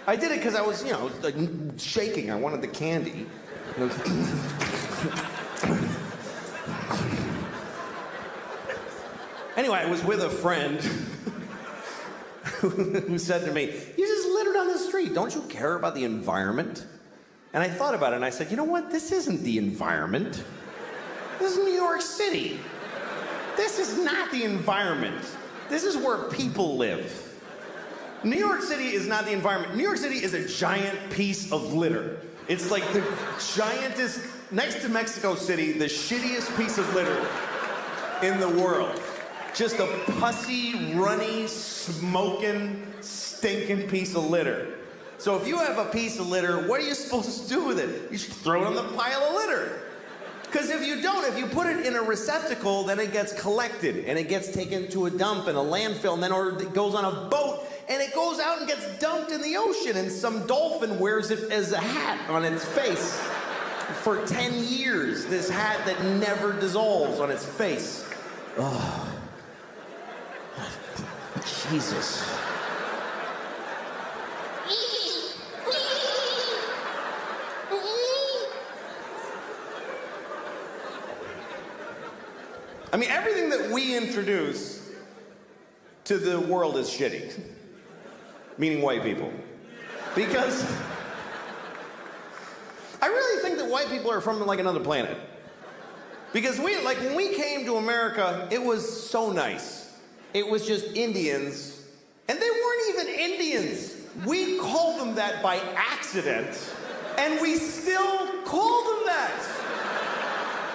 I did it because I was, like shaking. I wanted the candy. Anyway, I was with a friend who said to me, "You just littered on the street. Don't you care about the environment?" And I thought about it, and I said, you know what? This isn't the environment. This is New York City. This is not the environment. This is where people live. New York City is not the environment. New York City is a giant piece of litter. It's like the giantest, next to Mexico City, the shittiest piece of litter in the world. Just a pussy, runny, smoking, stinking piece of litter. So if you have a piece of litter, what are you supposed to do with it? You should throw it on the pile of litter. Because if you don't, if you put it in a receptacle, then it gets collected, and it gets taken to a dump in a landfill, and then it goes on a boat, and it goes out and gets dumped in the ocean, and some dolphin wears it as a hat on its face for 10 years. This hat that never dissolves on its face. Oh. Jesus. I mean, everything that we introduce to the world is shitty. Meaning white people. Because I really think that white people are from like another planet. Because when we came to America, it was so nice. It was just Indians, and they weren't even Indians. We called them that by accident, and we still call them that.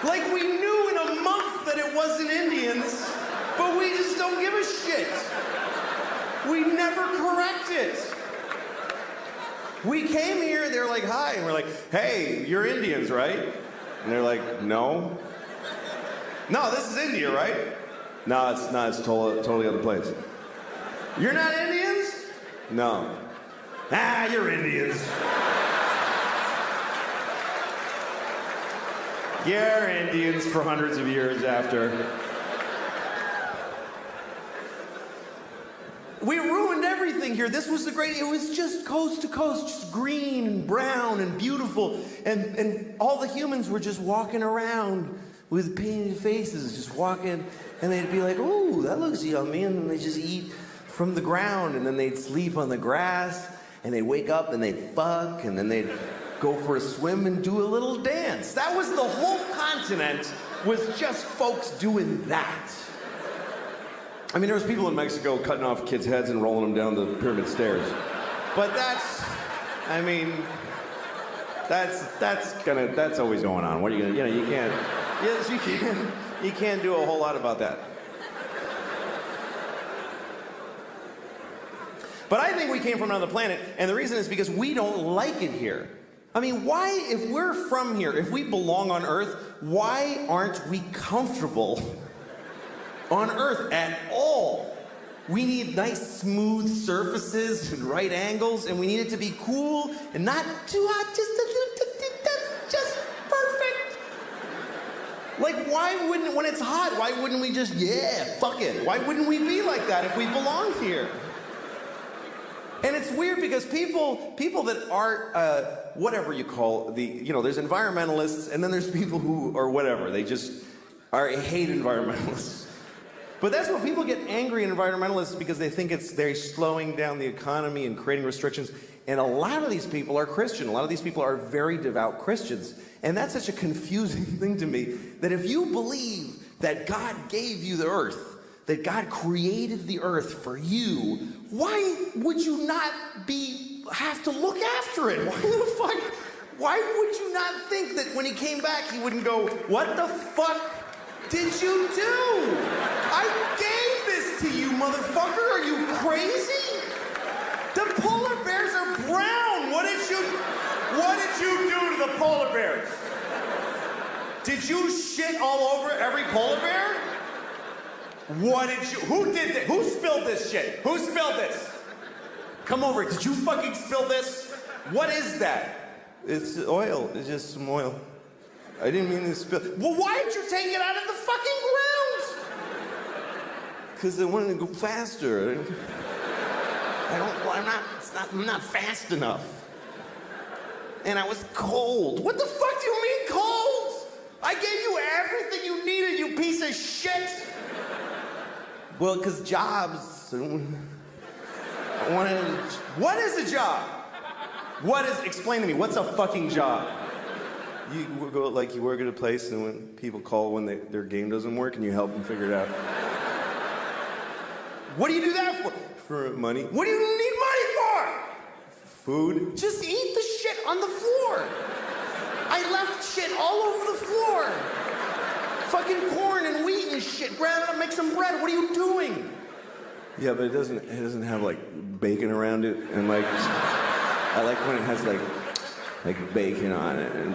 Like we knew in a month that it wasn't Indians, but we just don't give a shit. We never correct it. We came here, they're like, hi, and we're like, hey, you're Indians, right? And they're like, no. No, this is India, right? No, it's not. It's totally other place. You're not Indians? No. Ah, you're Indians. You're Indians for hundreds of years after. We ruined everything here. This was it was just coast to coast, just green and brown and beautiful. And all the humans were just walking around with painted faces, just walking. And they'd be like, ooh, that looks yummy. And then they just eat from the ground. And then they'd sleep on the grass. And they'd wake up and they'd fuck. And then they'd go for a swim and do a little dance. That was the whole continent, was just folks doing that. I mean, there was people in Mexico cutting off kids' heads and rolling them down the pyramid stairs. But that's always going on. What are you gonna, you can't, yes, you can't do a whole lot about that. But I think we came from another planet, and the reason is because we don't like it here. I mean, why, if we're from here, if we belong on Earth, why aren't we comfortable on Earth at all? We need nice, smooth surfaces and right angles, and we need it to be cool and not too hot, that's just perfect. Like, why wouldn't, when it's hot, why wouldn't we just, yeah, fuck it? Why wouldn't we be like that if we belong here? And it's weird because people that aren't, whatever you call there's environmentalists, and then there's people who are whatever, they just hate environmentalists. But that's what people get angry at environmentalists, because they think they're slowing down the economy and creating restrictions. And a lot of these people are Christian. A lot of these people are very devout Christians. And that's such a confusing thing to me, that if you believe that God gave you the earth, that God created the earth for you, why would you not have to look after it? Why would you not think that when he came back, he wouldn't go, what the fuck did you do? I gave this to you, motherfucker. Are you crazy? The polar bears are brown. What did you do to the polar bears? Did you shit all over every polar bear? What did you, who did this? Who spilled this shit? Who spilled this? Come over, did you fucking spill this? What is that? It's oil. It's just some oil. I didn't mean to spill. Well, why did you take it out of the fucking ground? Because I wanted to go faster. I'm not fast enough. And I was cold. What the fuck do you mean cold? I gave you everything you needed, you piece of shit. Well, because jobs. I wanted. What is a job? Explain to me, what's a fucking job? You go like you work at a place, and when people call when their game doesn't work, and you help them figure it out. What do you do that for? For money. What do you need money for? Food. Just eat the shit on the floor. I left shit all over the floor. Fucking corn and wheat and shit. Grab it up, make some bread. What are you doing? Yeah, but it doesn't have like bacon around it, and like I like when it has like bacon on it and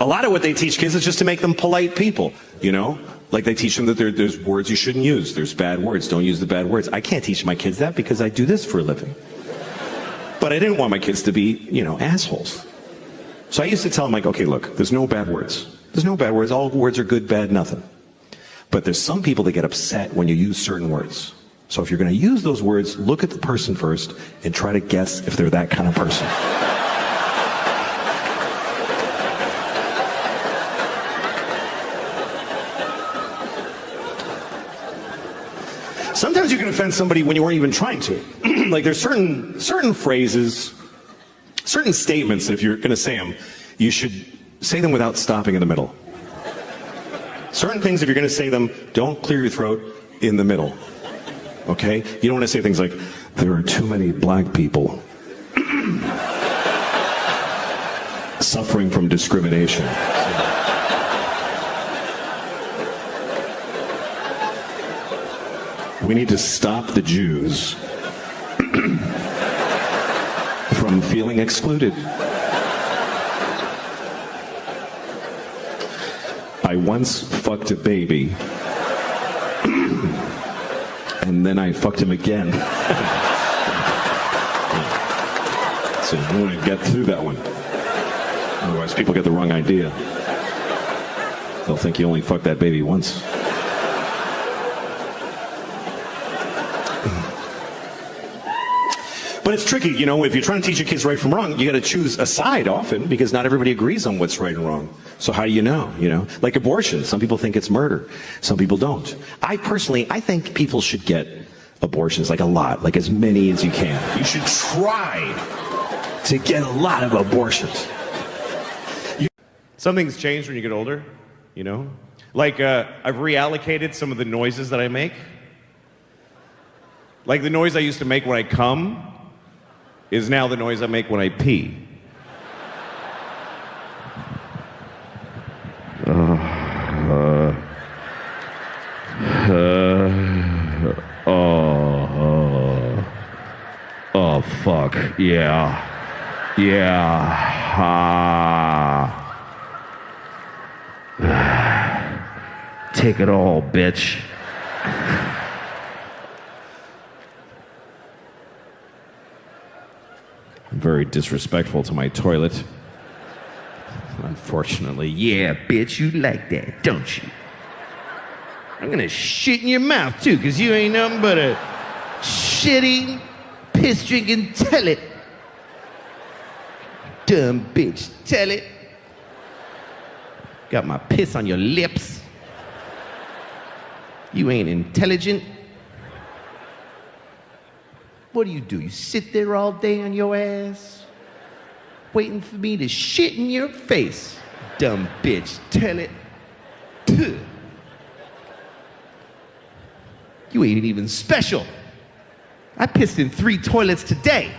A lot of what they teach kids is just to make them polite people, you know? Like they teach them that there's words you shouldn't use. There's bad words. Don't use the bad words. I can't teach my kids that because I do this for a living. But I didn't want my kids to be, you know, assholes. So I used to tell them, like, okay, look, there's no bad words. There's no bad words. All words are good, bad, nothing. But there's some people that get upset when you use certain words. So if you're going to use those words, look at the person first and try to guess if they're that kind of person. Sometimes you can offend somebody when you weren't even trying to. Like there's certain phrases, certain statements that if you're going to say them, you should say them without stopping in the middle. Certain things, if you're going to say them, don't clear your throat in the middle. Okay? You don't want to say things like, there are too many black people suffering from discrimination. We need to stop the Jews from feeling excluded. I once fucked a baby, and then I fucked him again. So we want to get through that one. Otherwise, people get the wrong idea. They'll think you only fucked that baby once. But it's tricky, you know, if you're trying to teach your kids right from wrong, you got to choose a side often because not everybody agrees on what's right and wrong. So how do you know, Like abortion, some people think it's murder. Some people don't. I think people should get abortions, like a lot, like as many as you can. You should try to get a lot of abortions. Something's changed when you get older, Like, I've reallocated some of the noises that I make. Like the noise I used to make when I come is now the noise I make when I pee. Oh, fuck. Yeah. Take it all, bitch. Very disrespectful to my toilet. Unfortunately. Yeah, bitch, you like that, don't you? I'm gonna shit in your mouth too, cause you ain't nothing but a shitty, piss-drinking tell-it. Dumb bitch, tell it. Got my piss on your lips. You ain't intelligent. What do? You sit there all day on your ass, waiting for me to shit in your face. Dumb bitch, tell it. Puh. You ain't even special. I pissed in 3 toilets today.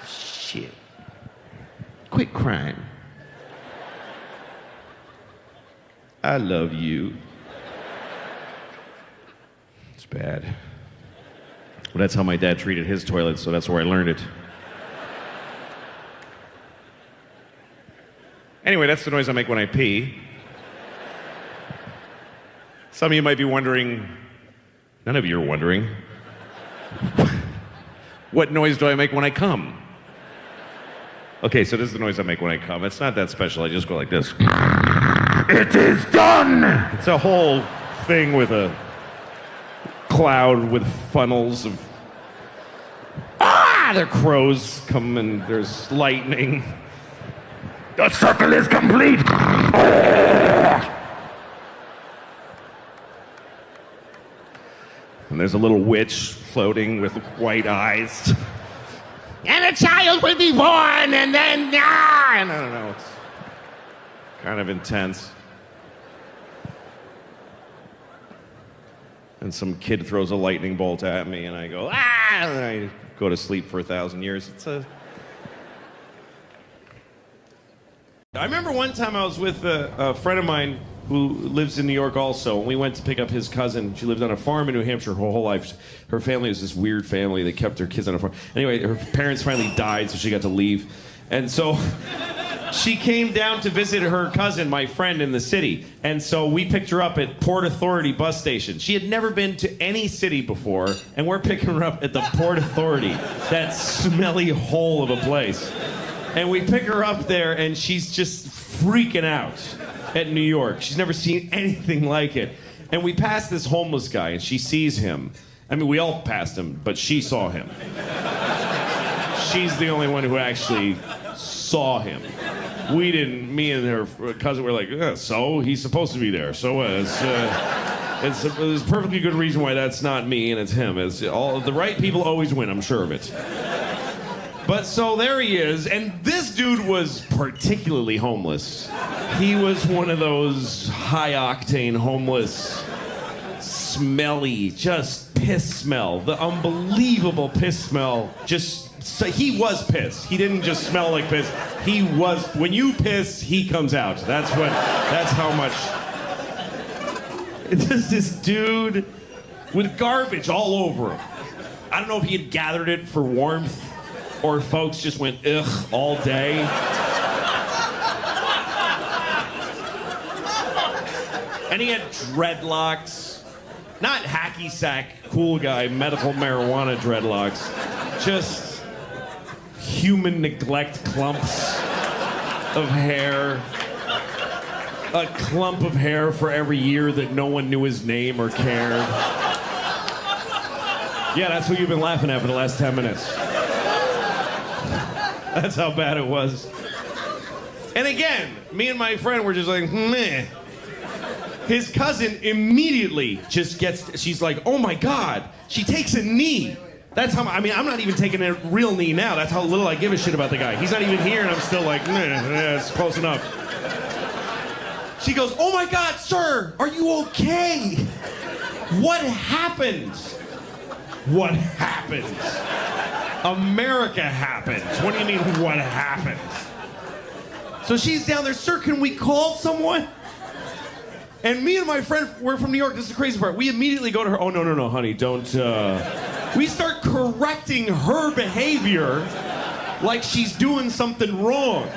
Shit. Quit crying. I love you. It's bad. Well, that's how my dad treated his toilet, so that's where I learned it. Anyway, that's the noise I make when I pee. Some of you might be wondering, none of you are wondering, what noise do I make when I come? Okay, so this is the noise I make when I come. It's not that special. I just go like this. It is done! It's a whole thing with a cloud with funnels of... Ah! The crows come and there's lightning. The circle is complete! And there's a little witch floating with white eyes. And a child will be born, and then... I don't know, it's kind of intense. And some kid throws a lightning bolt at me, and I go, ah! And I go to sleep for 1,000 years. I remember one time I was with a friend of mine who lives in New York also, and we went to pick up his cousin. She lived on a farm in New Hampshire her whole life. Her family was this weird family that kept their kids on a farm. Anyway, her parents finally died, so she got to leave. And so she came down to visit her cousin, my friend, in the city. And so we picked her up at Port Authority bus station. She had never been to any city before, and we're picking her up at the Port Authority, that smelly hole of a place. And we pick her up there, and she's just freaking out at New York. She's never seen anything like it. And we pass this homeless guy, and she sees him. I mean, we all passed him, but she saw him. She's the only one who actually saw him. We didn't. Me and her cousin were like, so he's supposed to be there. So there's a perfectly good reason why that's not me and it's him. It's all the right people always win. I'm sure of it. But so there he is, and this dude was particularly homeless. He was one of those high-octane homeless, smelly, just piss smell. The unbelievable piss smell. So he was pissed. He didn't just smell like piss. He was, when you piss, he comes out. That's how much. It's just this dude with garbage all over him. I don't know if he had gathered it for warmth, or folks just went, ugh, all day. And he had dreadlocks. Not hacky sack, cool guy, medical marijuana dreadlocks. Just human neglect clumps of hair. A clump of hair for every year that no one knew his name or cared. Yeah, that's what you've been laughing at for the last 10 minutes. That's how bad it was. And again, me and my friend were just like, meh. His cousin immediately just she's like, oh my God, she takes a knee. That's how, I'm not even taking a real knee now. That's how little I give a shit about the guy. He's not even here and I'm still like, meh, it's close enough. She goes, oh my God, sir, are you okay? What happened? What happened? America happened. What do you mean, what happened? So she's down there, sir, can we call someone? And me and my friend, we're from New York, this is the crazy part. We immediately go to her, oh, no, honey, don't, We start correcting her behavior like she's doing something wrong.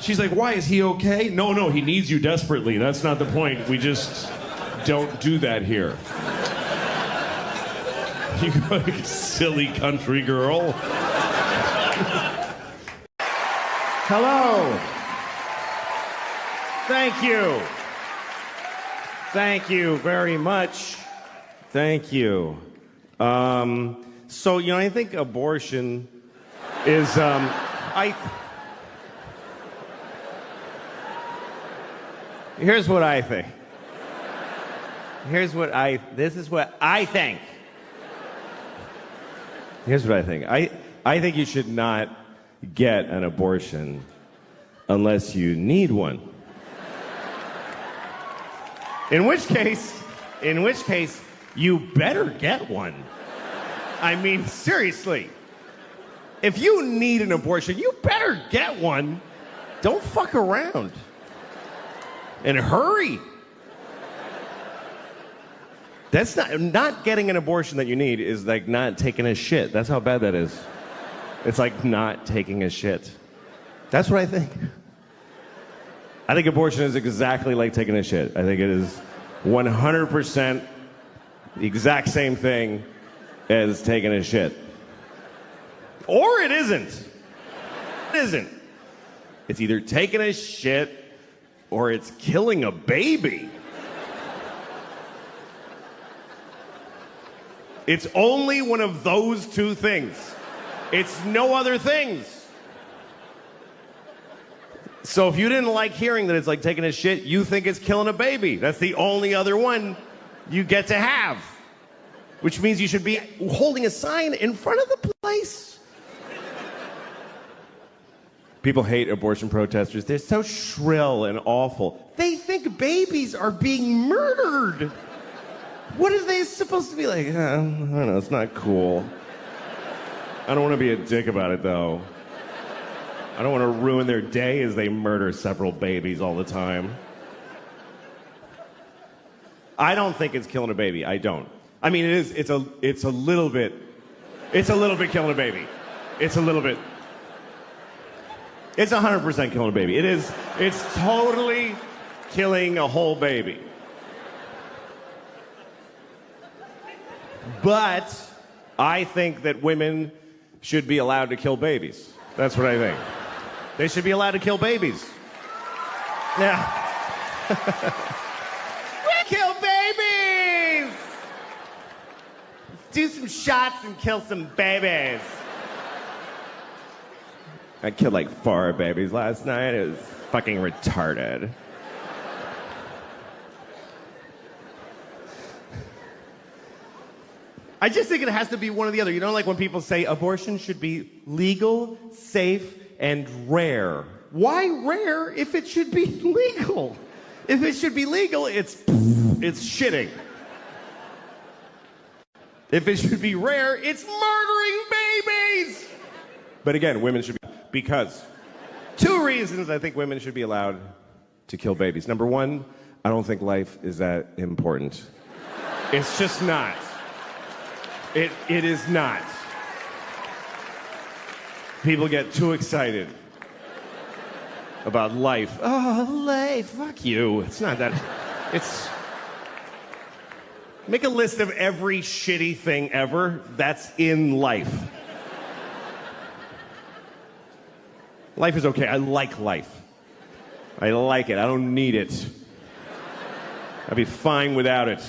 She's like, why, is he okay? No, he needs you desperately. That's not the point. We just don't do that here. You go, silly country girl. Hello. Thank you. Thank you very much. Thank you. So, I think abortion is, here's what I think. This is what I think. Here's what I think. I think you should not get an abortion unless you need one. In which case, you better get one. I mean, seriously. If you need an abortion, you better get one. Don't fuck around. And hurry. That's not getting an abortion that you need is like not taking a shit. That's how bad that is. It's like not taking a shit. That's what I think. I think abortion is exactly like taking a shit. I think it is 100% the exact same thing as taking a shit. Or it isn't. It isn't. It's either taking a shit or it's killing a baby. It's only one of those two things. It's no other things. So if you didn't like hearing that it's like taking a shit, you think it's killing a baby. That's the only other one you get to have. Which means you should be holding a sign in front of the place. People hate abortion protesters. They're so shrill and awful. They think babies are being murdered. What are they supposed to be like? I don't know, it's not cool. I don't want to be a dick about it, though. I don't want to ruin their day as they murder several babies all the time. I don't think it's killing a baby. I don't. I mean, it's a little bit killing a baby. It's a little bit. It's 100% killing a baby. It's totally killing a whole baby. But I think that women should be allowed to kill babies. That's what I think. They should be allowed to kill babies. Yeah. We kill babies! Do some shots and kill some babies. I killed like 4 babies last night. It was fucking retarded. I just think it has to be one or the other. You know, like when people say abortion should be legal, safe, and rare. Why rare if it should be legal? If it should be legal, it's shitting. If it should be rare, it's murdering babies. But again, women should be, because 2 reasons I think women should be allowed to kill babies. Number 1, I don't think life is that important. It's just not. It is not. People get too excited about life. Oh, life, fuck you. It's not that. It's. Make a list of every shitty thing ever that's in life. Life is okay. I like life. I like it. I don't need it. I'd be fine without it.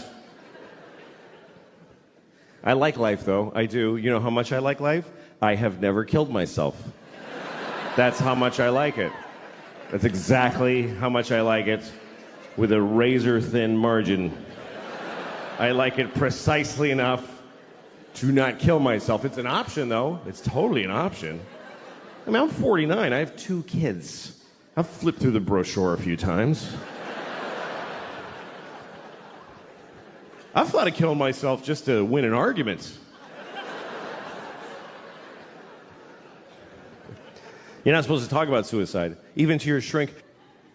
I like life, though. I do. You know how much I like life? I have never killed myself. That's how much I like it. That's exactly how much I like it, with a razor-thin margin. I like it precisely enough to not kill myself. It's an option, though. It's totally an option. I mean, I'm 49. I have 2 kids. I've flipped through the brochure a few times. I've thought of killing myself just to win an argument. You're not supposed to talk about suicide, even to your shrink.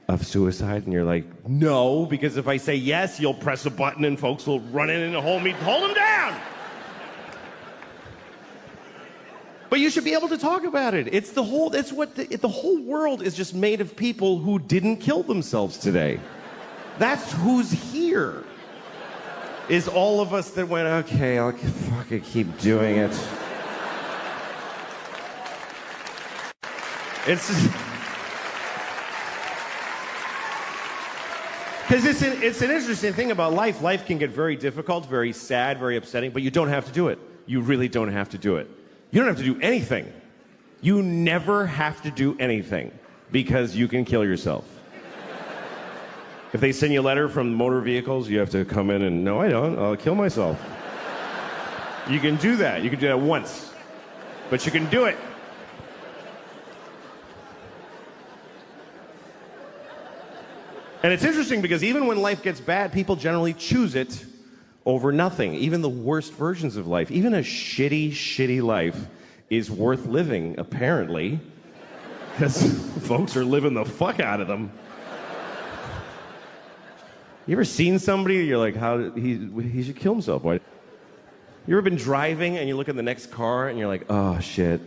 Of suicide, and you're like, no, because if I say yes, you'll press a button and folks will run in and hold him down. But you should be able to talk about it. It's the whole. It's what the whole world is just made of people who didn't kill themselves today. That's who's here. Is all of us that went, okay, I'll fucking keep doing it. It's just, because it's an interesting thing about life. Life can get very difficult, very sad, very upsetting, but you don't have to do it. You really don't have to do it. You don't have to do anything. You never have to do anything, because you can kill yourself. If they send you a letter from motor vehicles, you have to come in and, no, I don't. I'll kill myself. You can do that. You can do that once. But you can do it. And it's interesting because even when life gets bad, people generally choose it over nothing. Even the worst versions of life, even a shitty, shitty life is worth living, apparently. Because folks are living the fuck out of them. You ever seen somebody, you're like, he should kill himself. Why? You ever been driving and you look at the next car and you're like, oh shit,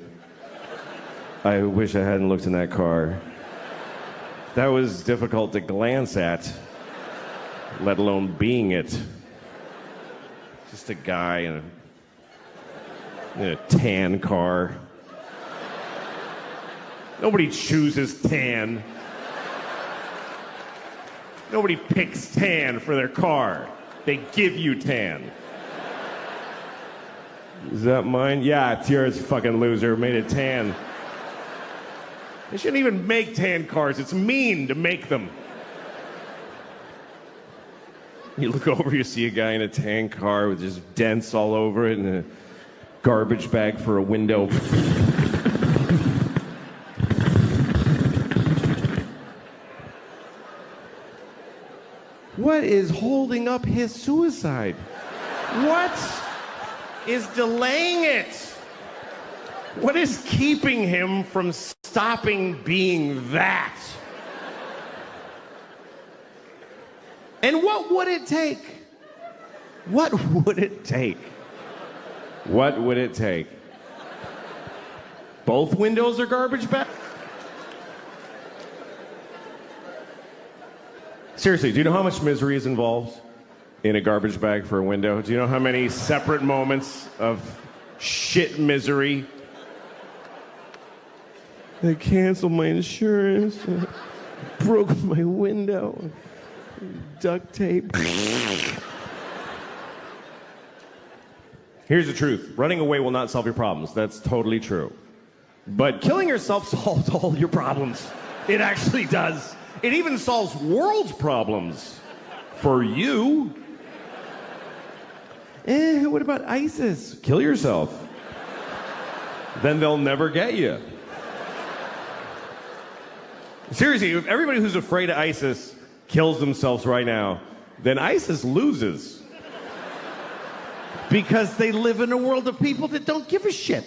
I wish I hadn't looked in that car. That was difficult to glance at, let alone being it. Just a guy in a tan car. Nobody chooses tan. Nobody picks tan for their car. They give you tan. Is that mine? Yeah, it's yours, fucking loser. Made it tan. They shouldn't even make tan cars. It's mean to make them. You look over, you see a guy in a tan car with just dents all over it and a garbage bag for a window. What is holding up his suicide? What is delaying it? What is keeping him from stopping being that? And what would it take? What would it take? What would it take? Both windows are garbage bags? Seriously, do you know how much misery is involved in a garbage bag for a window? Do you know how many separate moments of shit misery? They canceled my insurance, broke my window, duct tape. Here's the truth. Running away will not solve your problems. That's totally true. But killing yourself solves all your problems. It actually does. It even solves world's problems. For you. What about ISIS? Kill yourself. Then they'll never get you. Seriously, if everybody who's afraid of ISIS kills themselves right now, then ISIS loses. Because they live in a world of people that don't give a shit.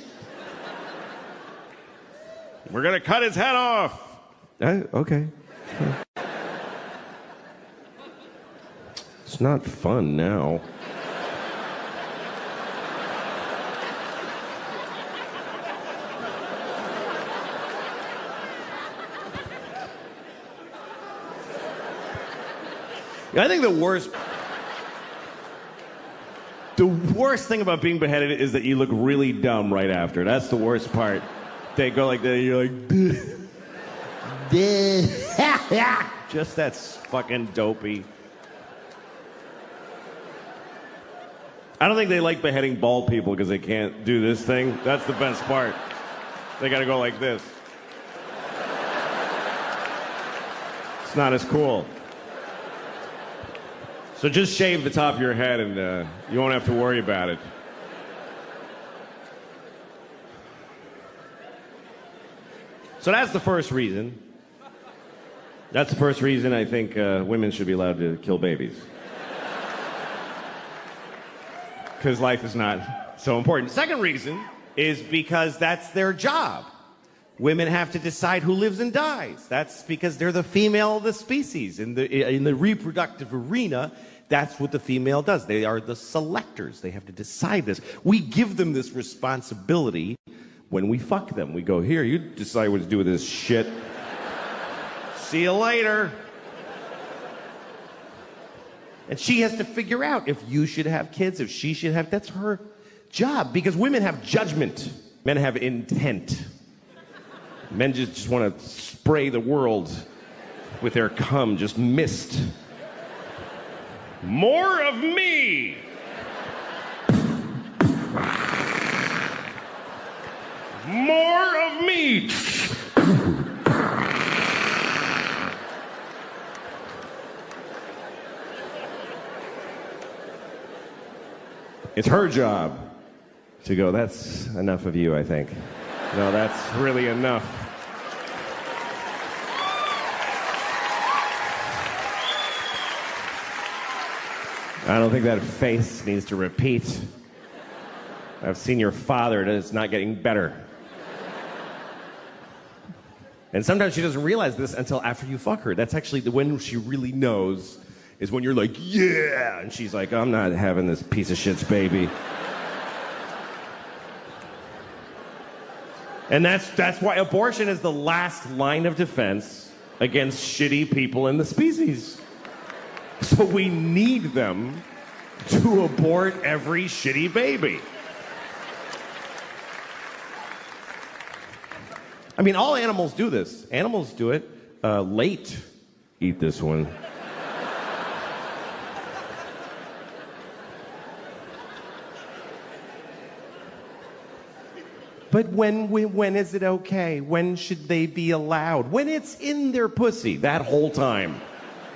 We're gonna cut his head off. Okay. It's not fun now. I think the worst thing about being beheaded is that you look really dumb right after. That's the worst part. They go like that, and you're like, just that's fucking dopey. I don't think they like beheading bald people because they can't do this thing. That's the best part. They gotta go like this. It's not as cool. So just shave the top of your head and you won't have to worry about it. So that's the first reason. That's the first reason I think women should be allowed to kill babies. Because life is not so important. Second reason is because that's their job. Women have to decide who lives and dies. That's because they're the female of the species. In the reproductive arena, that's what the female does. They are the selectors. They have to decide this. We give them this responsibility when we fuck them. We go, here, you decide what to do with this shit. See you later. And she has to figure out if you should have kids, if she should have. That's her job. Because women have judgment. Men have intent. Men just want to spray the world with their cum, just mist. More of me! More of me! It's her job to go, that's enough of you, I think. No, that's really enough. I don't think that face needs to repeat. I've seen your father, and it's not getting better. And sometimes she doesn't realize this until after you fuck her. That's actually when she really knows, is when you're like, yeah! And she's like, I'm not having this piece of shit's baby. And that's why abortion is the last line of defense against shitty people in the species. So we need them to abort every shitty baby. I mean, all animals do this. Animals do it. Late eat this one. But when is it okay? When should they be allowed? When it's in their pussy that whole time.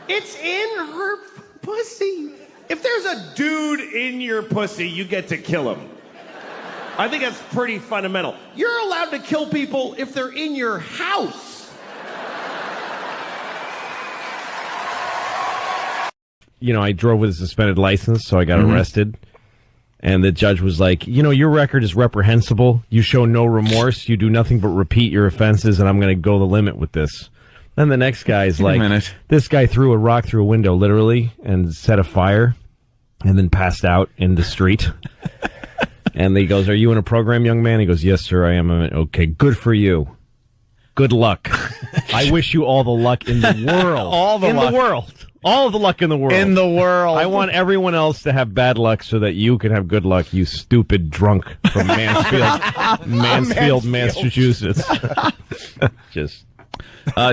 It's in her pussy. If there's a dude in your pussy, you get to kill him. I think that's pretty fundamental. You're allowed to kill people if they're in your house. You know, I drove with a suspended license, so I got arrested. And the judge was like, you know, your record is reprehensible. You show no remorse. You do nothing but repeat your offenses, and I'm going to go the limit with this. Then the next guy's like, this guy threw a rock through a window, literally, and set a fire, and then passed out in the street. And he goes, are you in a program, young man? He goes, yes, sir, I am. Okay, good for you. Good luck. I wish you all the luck in the world. All the world. All of the luck in the world. In the world. I want everyone else to have bad luck so that you can have good luck, you stupid drunk from Mansfield, Massachusetts. Just.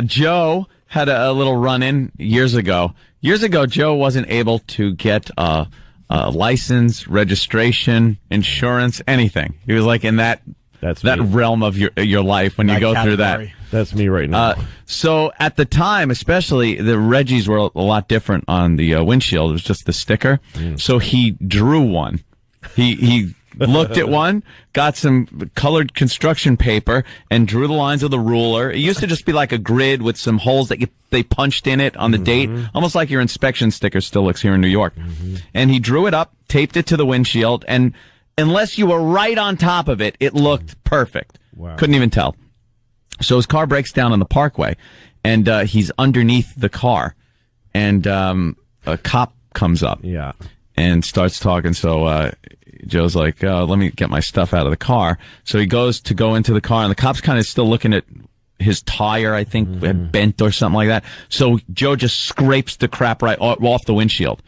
Joe had a little run-in years ago. Years ago, Joe wasn't able to get a license, registration, insurance, anything. He was like in that realm of your life when you go through that. That's me right now. So at the time, especially, the Reggies were a lot different on the windshield. It was just the sticker. So he drew one. He looked at one, got some colored construction paper, and drew the lines with a ruler. It used to just be like a grid with some holes that they punched in it on the date, almost like your inspection sticker still looks here in New York. And he drew it up, taped it to the windshield, and unless you were right on top of it, it looked perfect. Wow. Couldn't even tell. So his car breaks down on the parkway, and he's underneath the car, and a cop comes up and starts talking. So Joe's like, let me get my stuff out of the car. So he goes to go into the car, and the cop's kind of still looking at his tire, I think, had bent or something like that. So Joe just scrapes the crap right off the windshield.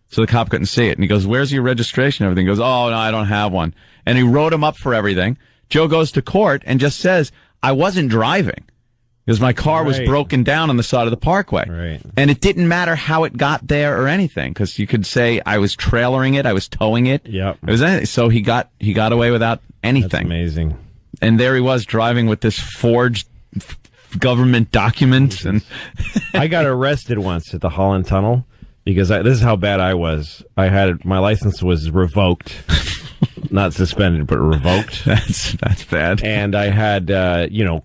So the cop couldn't see it. And he goes, where's your registration and everything? He goes, oh, no, I don't have one. And he wrote him up for everything. Joe goes to court and just says, I wasn't driving because my car was broken down on the side of the parkway. Right. And it didn't matter how it got there or anything, because you could say I was trailering it, I was towing it. Yep. It was anything. So he got away without anything. That's amazing. And there he was driving with this forged government document. And I got arrested once at the Holland Tunnel because this is how bad I was. My license was revoked. Not suspended, but revoked. That's bad. And I had,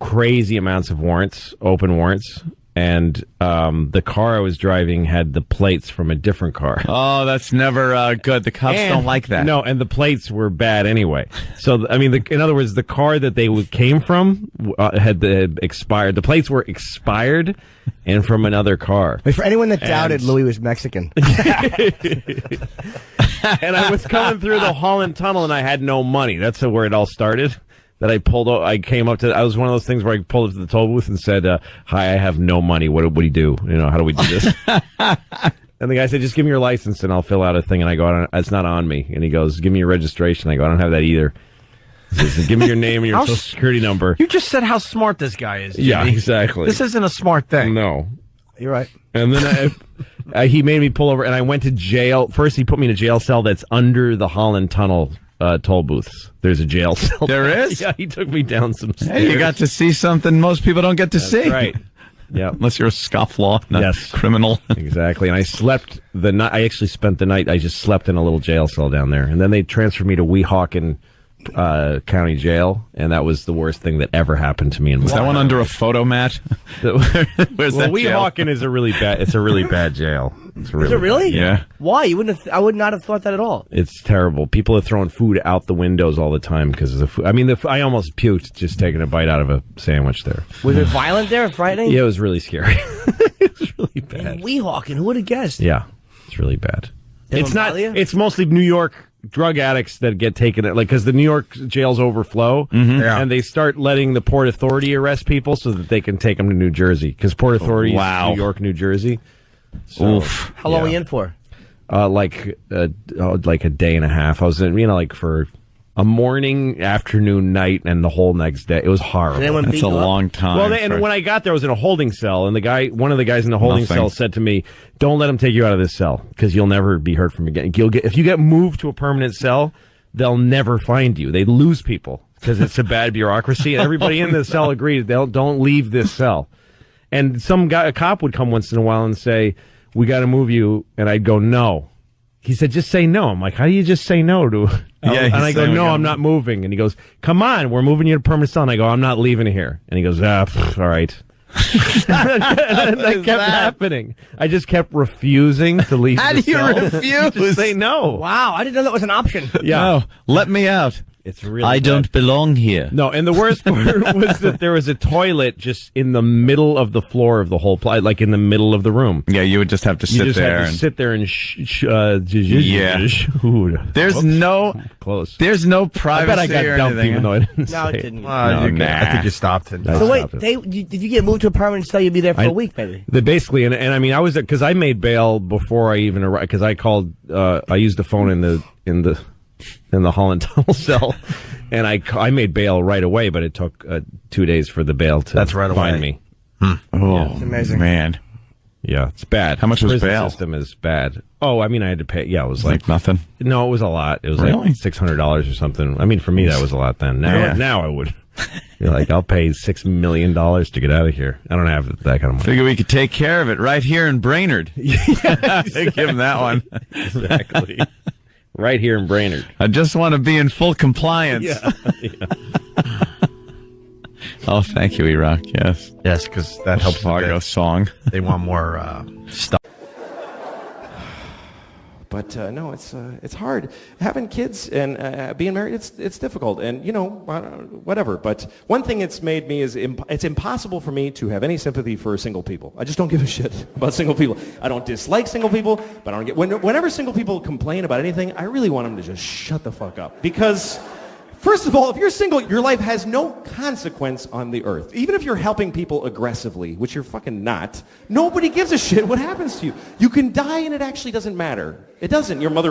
crazy amounts of warrants, open warrants. And the car I was driving had the plates from a different car. Oh, that's never good. The cops don't like that. No, and the plates were bad anyway. So, I mean, in other words, the car that they came from had expired. The plates were expired and from another car. Wait, for anyone that doubted Louis was Mexican. And I was coming through the Holland Tunnel, and I had no money. That's where it all started. That I came up to. I was one of those things where I pulled up to the toll booth and said, "Hi, I have no money. What do you do? How do we do this?" And the guy said, "Just give me your license, and I'll fill out a thing." And I go, "It's not on me." And he goes, "Give me your registration." I go, "I don't have that either." He says, "Give me your name and your social security number." You just said how smart this guy is, Jimmy. Yeah, exactly. This isn't a smart thing. No. You're right. And then he made me pull over, and I went to jail. First, he put me in a jail cell that's under the Holland Tunnel toll booths. There's a jail cell. There is? Yeah, he took me down some stairs. Hey, you got to see something most people don't get to see. Right. Yeah. Unless you're a scofflaw, not criminal. Exactly. And I slept the night. I actually spent the night. I just slept in a little jail cell down there, and then they transferred me to Weehawken County Jail, and that was the worst thing that ever happened to me in my life. Is that one under a photo mat? Where's that jail? Weehawken is a really bad jail. Is it really? Yeah. Why? I would not have thought that at all. It's terrible. People are throwing food out the windows all the time because of the food. I mean, I almost puked just taking a bite out of a sandwich there. Was it violent there, frightening? Yeah, it was really scary. It was really bad. Weehawken, who would have guessed? Yeah, it's really bad. They It's don't not. bother you? It's mostly New York drug addicts that get taken, like, because the New York jails overflow, and they start letting the Port Authority arrest people so that they can take them to New Jersey, because Port Authority is New York, New Jersey. So, How long were you in for? Like a day and a half. I was in, like for a morning, afternoon, night, and the whole next day. It was horrible. That's a long time. Well, and when I got there, I was in a holding cell, and one of the guys in the holding cell said to me, "Don't let them take you out of this cell, because you'll never be heard from again. If you get moved to a permanent cell, they'll never find you. They lose people because it's a bad bureaucracy." And everybody in the cell agreed, don't leave this cell. And a cop would come once in a while and say, "We got to move you," and I'd go, "No." He said, "Just say no." I'm like, "How do you just say no to?" And I go, "No, I'm not moving." And he goes, "Come on, we're moving you to permanent cell." And I go, "I'm not leaving here." And he goes, all right. And that kept happening. I just kept refusing to leave. How the do you cell. refuse? Just say no. Wow, I didn't know that was an option. Yeah. No, let me out. It's really I don't belong here. No, and the worst part was that there was a toilet just in the middle of the floor of the whole place, like in the middle of the room. Yeah, you would just have to sit there. Sit there and There's no close. There's no privacy. I bet I got dumped anything. even though I didn't. No, say it didn't. I think you stopped it. So wait, did you get moved to a permanent cell? You'd be there for a week, maybe. Basically, and I mean, I was because I made bail before I even arrived, because I called. I used the phone in the Holland Tunnel cell. And I made bail right away, but it took 2 days for the bail to find me. Oh, it's amazing. Man. Yeah, it's bad. How much was prison bail? System is bad. Oh, I mean, I had to pay. Yeah, it was like nothing. No, it was a lot. It was really? like $600 or something. I mean, for me, that was a lot then. Now I would. You're like, I'll pay $6 million to get out of here. I don't have that kind of money. Figure we could take care of it right here in Brainerd. Give him that one. Exactly. Right here in Brainerd. I just want to be in full compliance. Yeah. Oh, thank you, Iraq. Yes. Yes, because that helps Fargo song. They want more stuff. But no, it's hard. Having kids and being married, it's difficult. And, whatever. But one thing it's made me is it's impossible for me to have any sympathy for single people. I just don't give a shit about single people. I don't dislike single people, but I don't get... Whenever single people complain about anything, I really want them to just shut the fuck up. Because... First of all, if you're single, your life has no consequence on the earth. Even if you're helping people aggressively, which you're fucking not, nobody gives a shit what happens to you. You can die and it actually doesn't matter. It doesn't. Your mother